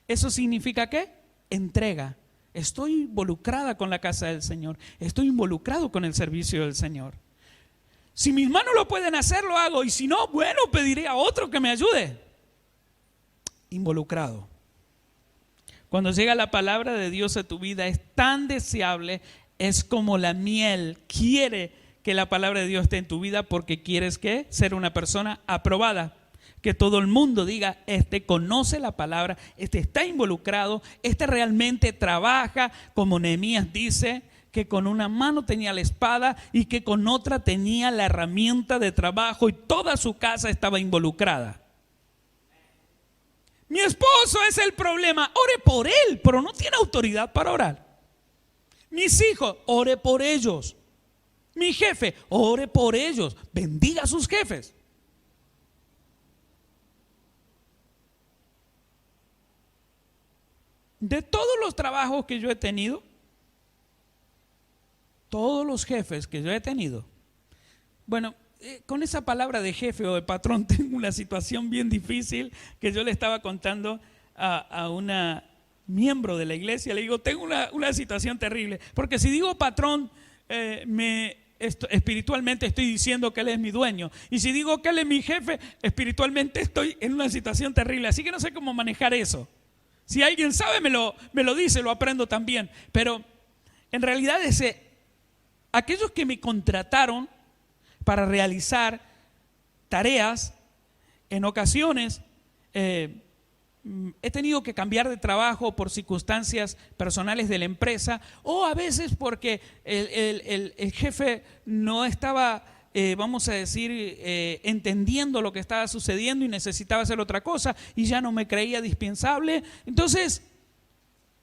¿Eso significa qué? Entrega. Estoy involucrada con la casa del Señor, estoy involucrado con el servicio del Señor. Si mis manos lo pueden hacer, lo hago. Y si no, bueno, pediré a otro que me ayude. Involucrado. Cuando llega la palabra de Dios a tu vida, es tan deseable, es como la miel. Quiere que la palabra de Dios esté en tu vida porque quieres que ser una persona aprobada. Que todo el mundo diga, este conoce la palabra, este está involucrado, este realmente trabaja, como Nehemías dice, que con una mano tenía la espada y que con otra tenía la herramienta de trabajo y toda su casa estaba involucrada. Mi esposo es el problema, ore por él, pero no tiene autoridad para orar. Mis hijos, ore por ellos. Mi jefe, ore por ellos, bendiga a sus jefes. De todos los trabajos que yo he tenido, todos los jefes que yo he tenido, bueno, con esa palabra de jefe o de patrón tengo una situación bien difícil que yo le estaba contando a una miembro de la iglesia. Le digo, tengo una situación terrible, porque si digo patrón, espiritualmente estoy diciendo que él es mi dueño, y si digo que él es mi jefe, espiritualmente estoy en una situación terrible, así que no sé cómo manejar eso. Si alguien sabe, me lo dice, lo aprendo también. Pero en realidad aquellos que me contrataron para realizar tareas, en ocasiones he tenido que cambiar de trabajo por circunstancias personales de la empresa, o a veces porque el jefe no estaba, vamos a decir, entendiendo lo que estaba sucediendo y necesitaba hacer otra cosa y ya no me creía dispensable. Entonces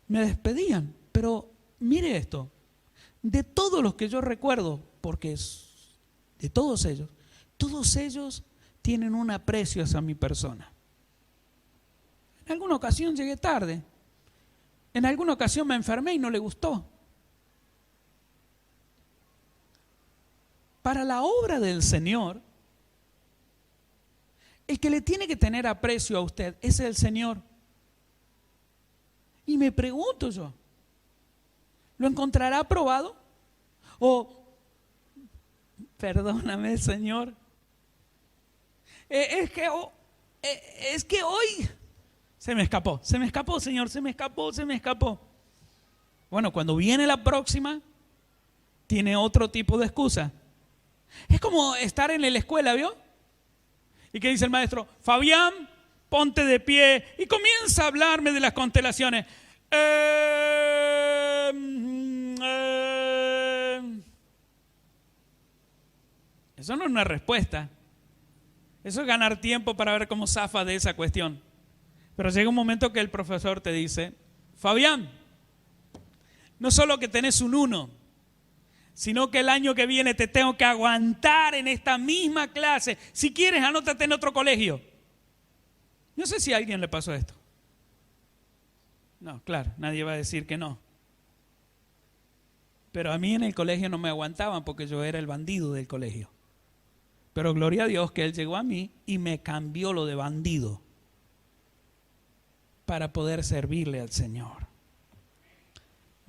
me despedían. Pero mire esto, de todos los que yo recuerdo, porque de todos ellos tienen un aprecio hacia mi persona. En alguna ocasión llegué tarde, en alguna ocasión me enfermé y no le gustó. Para la obra del Señor, el que le tiene que tener aprecio a usted es el Señor. Y me pregunto yo, ¿lo encontrará aprobado? O, perdóname, Señor, es que hoy se me escapó, Señor, se me escapó. Bueno, cuando viene la próxima, tiene otro tipo de excusa. Es como estar en la escuela, ¿vio? Y que dice el maestro, Fabián, ponte de pie, y comienza a hablarme de las constelaciones. Eso no es una respuesta. Eso es ganar tiempo para ver cómo zafa de esa cuestión. Pero llega un momento que el profesor te dice, Fabián, no solo que tenés un 1, sino que el año que viene te tengo que aguantar en esta misma clase. Si quieres, anótate en otro colegio. No sé si a alguien le pasó esto. No, claro, nadie va a decir que no. Pero a mí en el colegio no me aguantaban porque yo era el bandido del colegio. Pero gloria a Dios que Él llegó a mí y me cambió lo de bandido para poder servirle al Señor.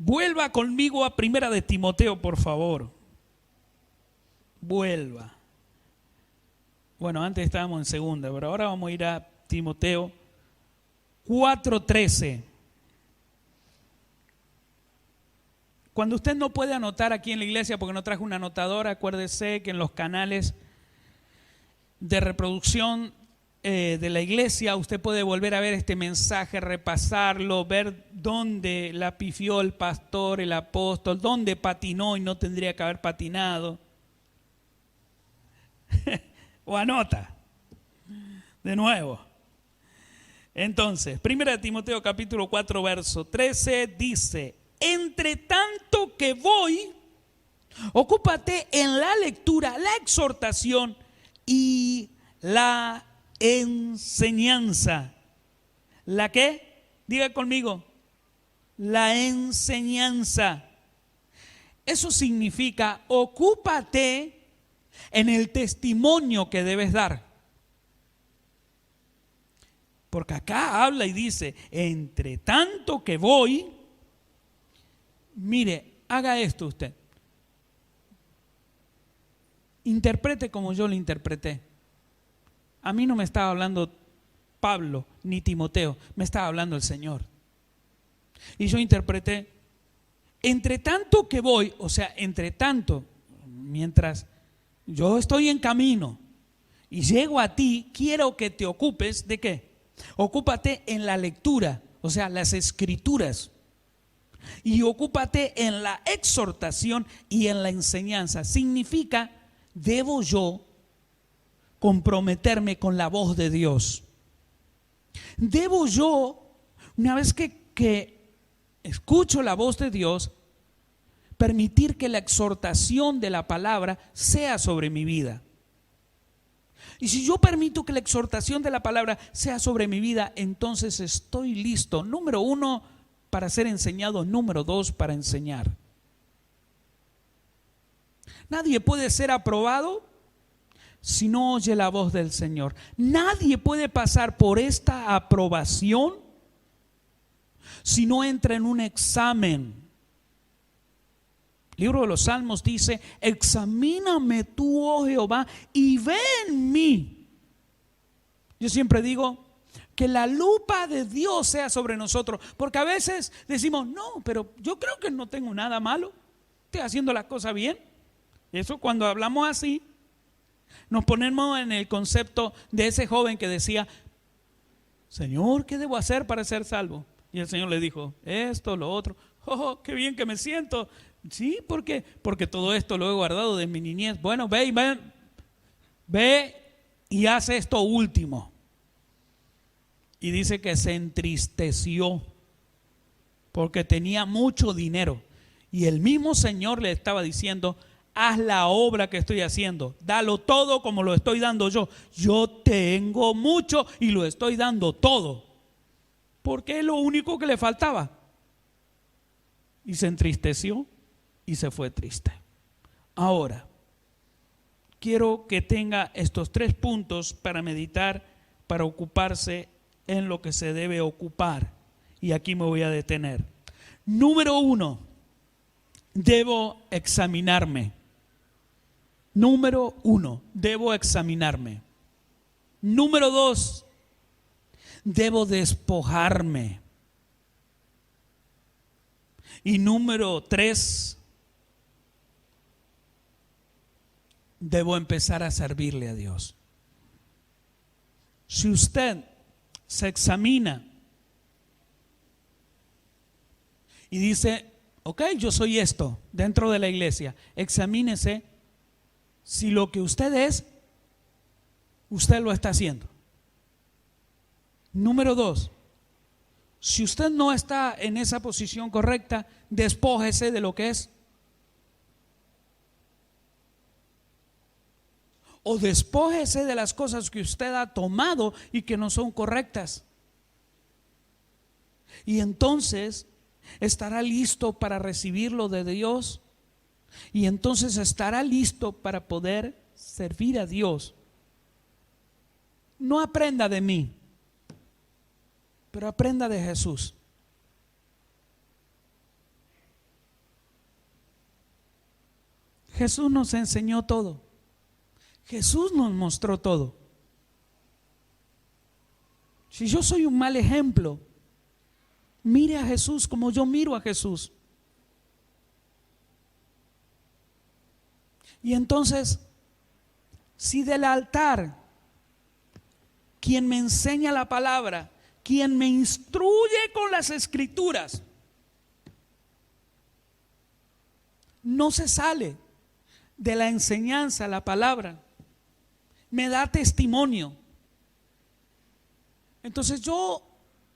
Vuelva conmigo a Primera de Timoteo, por favor. Vuelva. Bueno, antes estábamos en Segunda, pero ahora vamos a ir a Timoteo 4:13. Cuando usted no puede anotar aquí en la iglesia porque no trajo una anotadora, acuérdese que en los canales de reproducción de la iglesia usted puede volver a ver este mensaje, repasarlo, ver dónde la pifió el pastor, el apóstol, dónde patinó y no tendría que haber patinado. O anota de nuevo. Entonces, 1 Timoteo capítulo 4 verso 13 dice, entre tanto que voy, ocúpate en la lectura, la exhortación y la enseñanza. ¿La qué? Diga conmigo, la enseñanza. Eso significa, ocúpate en el testimonio que debes dar. Porque acá habla y dice, entre tanto que voy, mire, haga esto usted. interprete como yo lo interpreté. A mí no me estaba hablando Pablo ni Timoteo, me estaba hablando el Señor. Y yo interpreté, entre tanto que voy, o sea, entre tanto, mientras yo estoy en camino y llego a ti, quiero que te ocupes ¿de qué? Ocúpate en la lectura, o sea, las escrituras. Y ocúpate en la exhortación y en la enseñanza. Significa, debo yo comprometerme con la voz de Dios. Debo yo, una vez que escucho la voz de Dios, permitir que la exhortación de la palabra sea sobre mi vida. Y si yo permito que la exhortación de la palabra sea sobre mi vida, entonces estoy listo, número 1, para ser enseñado, número 2, para enseñar. Nadie puede ser aprobado si no oye la voz del Señor. Nadie puede pasar por esta aprobación si no entra en un examen. El libro de los Salmos dice: examíname tú, oh Jehová, y ve en mí. Yo siempre digo que la lupa de Dios sea sobre nosotros, porque a veces decimos: no, pero yo creo que no tengo nada malo, estoy haciendo las cosas bien. Eso, cuando hablamos así, nos ponemos en el concepto de ese joven que decía: Señor, ¿qué debo hacer para ser salvo? Y el Señor le dijo: esto, lo otro. Oh, qué bien que me siento. Sí, ¿por qué? Porque todo esto lo he guardado de mi niñez. Bueno, ve y haz esto último. Y dice que se entristeció porque tenía mucho dinero. Y el mismo Señor le estaba diciendo: haz la obra que estoy haciendo, dalo todo como lo estoy dando yo. Yo tengo mucho y lo estoy dando todo, porque es lo único que le faltaba. Y se entristeció y se fue triste. Ahora, quiero que tenga estos 3 puntos para meditar, para ocuparse en lo que se debe ocupar. Y aquí me voy a detener. Número 1, debo examinarme. Número 1, debo examinarme. Número 2, debo despojarme. Y número 3, debo empezar a servirle a Dios. Si usted se examina y dice: ok, yo soy esto dentro de la iglesia, examínese si lo que usted es, usted lo está haciendo. Número 2, si usted no está en esa posición correcta, despójese de lo que es. O despójese de las cosas que usted ha tomado y que no son correctas. Y entonces estará listo para recibir lo de Dios. Y entonces estará listo para poder servir a Dios. No aprenda de mí, pero aprenda de Jesús. Jesús nos enseñó todo. Jesús nos mostró todo. Si yo soy un mal ejemplo, mire a Jesús como yo miro a Jesús. Y entonces, si del altar, quien me enseña la palabra, quien me instruye con las escrituras, no se sale de la enseñanza, la palabra, me da testimonio, entonces yo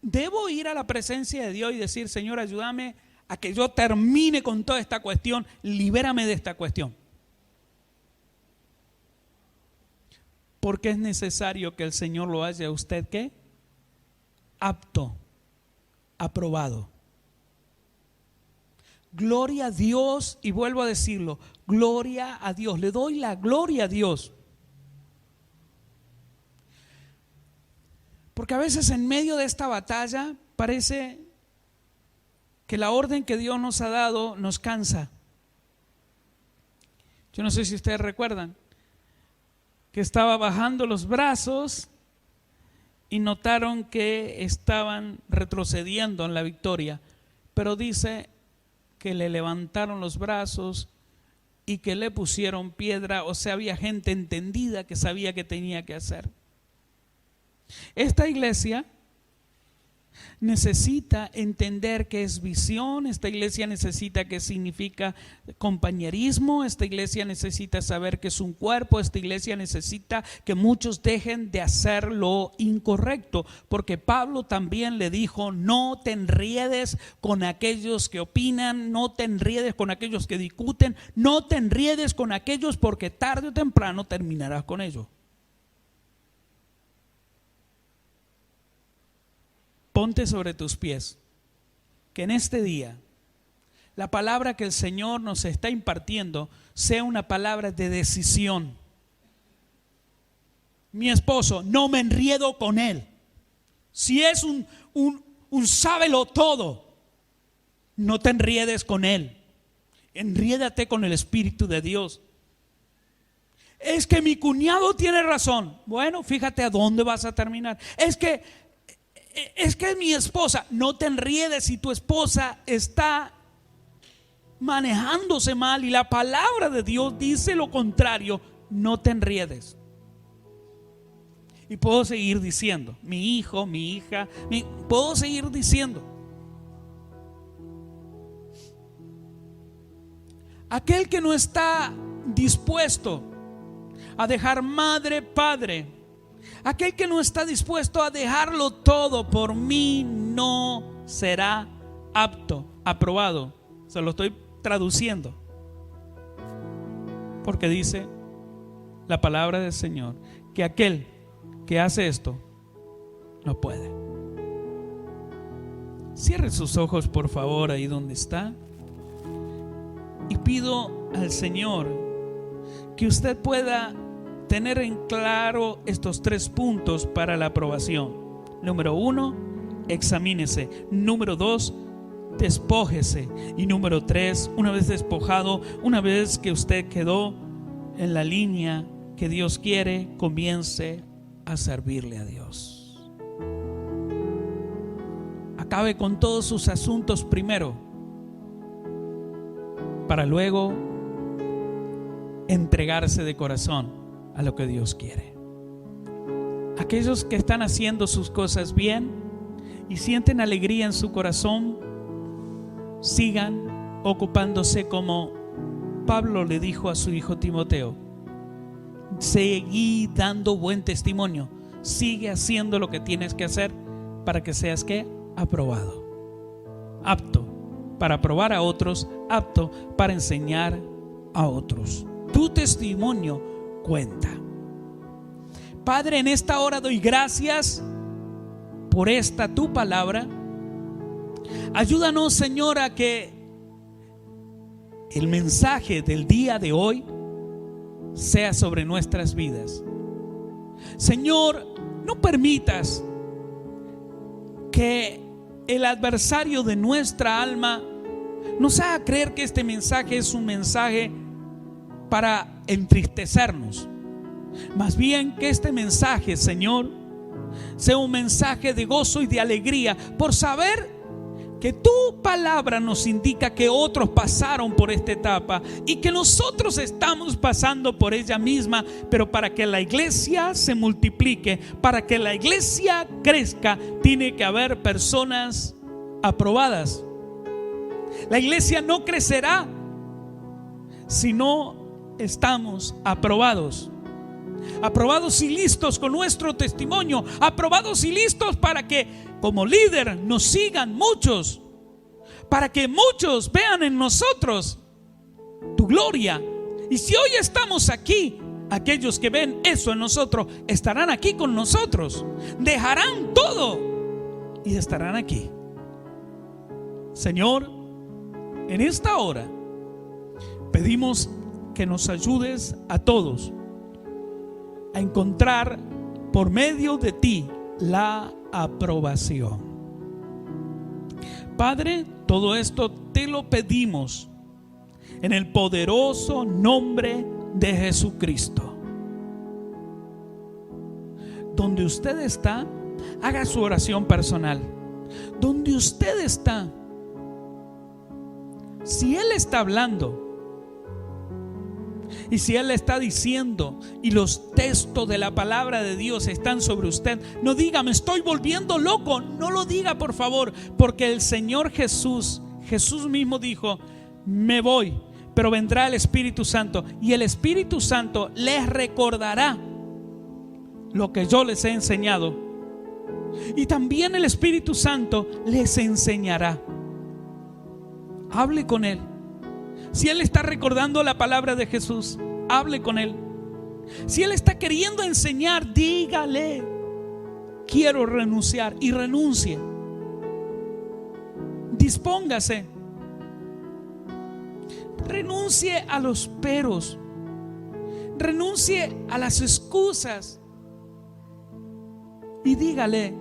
debo ir a la presencia de Dios y decir: Señor, ayúdame a que yo termine con toda esta cuestión, libérame de esta cuestión. Porque es necesario que el Señor lo haya usted, ¿qué? Apto, aprobado. Gloria a Dios, y vuelvo a decirlo, gloria a Dios, le doy la gloria a Dios. Porque a veces en medio de esta batalla parece que la orden que Dios nos ha dado nos cansa. Yo no sé si ustedes recuerdan, que estaba bajando los brazos y notaron que estaban retrocediendo en la victoria, pero dice que le levantaron los brazos y que le pusieron piedra. O sea, había gente entendida que sabía qué tenía que hacer. Esta iglesia necesita entender qué es visión. Esta iglesia necesita qué significa compañerismo. Esta iglesia necesita saber que es un cuerpo. Esta iglesia necesita que muchos dejen de hacer lo incorrecto, porque Pablo también le dijo: no te enriedes con aquellos que opinan, no te enriedes con aquellos que discuten, no te enriedes con aquellos, porque tarde o temprano terminarás con ellos. Ponte sobre tus pies, que en este día la palabra que el Señor nos está impartiendo sea una palabra de decisión. Mi esposo, no me enriedo con él. Si es un sábelo todo, no te enriedes con él. Enriédate con el Espíritu de Dios. Es que mi cuñado tiene razón. Bueno, fíjate a dónde vas a terminar. Es que mi esposa. No te enriedes si tu esposa está manejándose mal y la palabra de Dios dice lo contrario. No te enriedes. Y puedo seguir diciendo: mi hijo, mi hija, puedo seguir diciendo. Aquel que no está dispuesto a dejar madre, padre, aquel que no está dispuesto a dejarlo todo por mí, no será apto, aprobado. Se lo estoy traduciendo, porque dice la palabra del Señor que aquel que hace esto no puede. Cierre sus ojos, por favor, ahí donde está, y pido al Señor que usted pueda tener en claro estos 3 puntos para la aprobación. Número 1, examínese. Número 2, despójese. Y número 3, una vez despojado, una vez que usted quedó en la línea que Dios quiere, comience a servirle a Dios. Acabe con todos sus asuntos primero, para luego entregarse de corazón a lo que Dios quiere. Aquellos que están haciendo sus cosas bien y sienten alegría en su corazón, sigan ocupándose, como Pablo le dijo a su hijo Timoteo: seguí dando buen testimonio, sigue haciendo lo que tienes que hacer para que seas ¿qué? Aprobado, apto para aprobar a otros, apto para enseñar a otros. Tu testimonio cuenta. Padre, en esta hora doy gracias por esta tu palabra. Ayúdanos, Señor, a que el mensaje del día de hoy sea sobre nuestras vidas. Señor, no permitas que el adversario de nuestra alma nos haga creer que este mensaje es un mensaje para entristecernos. Más bien que este mensaje, Señor, sea un mensaje de gozo y de alegría por saber que tu palabra nos indica que otros pasaron por esta etapa y que nosotros estamos pasando por ella misma, pero para que la iglesia se multiplique, para que la iglesia crezca, tiene que haber personas aprobadas. La iglesia no crecerá si no estamos aprobados. Aprobados y listos con nuestro testimonio, aprobados y listos para que como líder nos sigan muchos, para que muchos vean en nosotros tu gloria. Y si hoy estamos aquí, aquellos que ven eso en nosotros estarán aquí con nosotros, dejarán todo y estarán aquí. Señor, en esta hora pedimos que nos ayudes a todos a encontrar por medio de ti la aprobación. Padre, todo esto te lo pedimos en el poderoso nombre de Jesucristo. donde usted está, haga su oración personal. Donde usted está, si Él está hablando y si Él está diciendo y los textos de la palabra de Dios están sobre usted, no diga: me estoy volviendo loco. No lo diga, por favor, porque el Señor Jesús mismo dijo: me voy, pero vendrá el Espíritu Santo, y el Espíritu Santo les recordará lo que yo les he enseñado, y también el Espíritu Santo les enseñará. Hable con Él. Si Él está recordando la palabra de Jesús, hable con Él. Si Él está queriendo enseñar, dígale: quiero renunciar, y renuncie. Dispóngase. Renuncie a los peros. Renuncie a las excusas. Y dígale: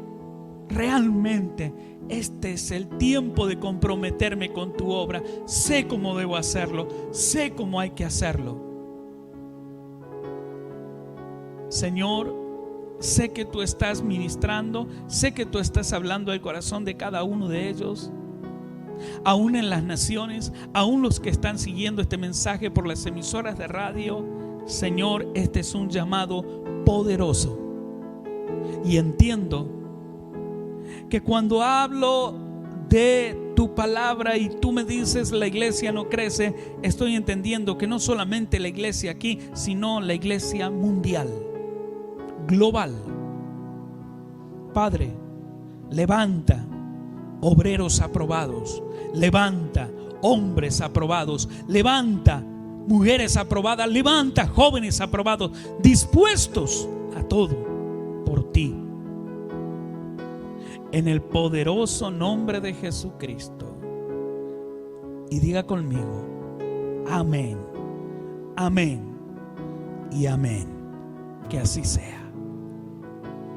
realmente este es el tiempo de comprometerme con tu obra. Sé cómo debo hacerlo, sé cómo hay que hacerlo. Señor, sé que tú estás ministrando, sé que tú estás hablando al corazón de cada uno de ellos, aún en las naciones, aún los que están siguiendo este mensaje por las emisoras de radio. Señor, este es un llamado poderoso, y entiendo que cuando hablo de tu palabra y tú me dices la iglesia no crece, estoy entendiendo que no solamente la iglesia aquí, sino la iglesia mundial, global. Padre, levanta obreros aprobados, levanta hombres aprobados, levanta mujeres aprobadas, levanta jóvenes aprobados, dispuestos a todo por ti. En el poderoso nombre de Jesucristo. Y diga conmigo: amén, amén y amén. Que así sea.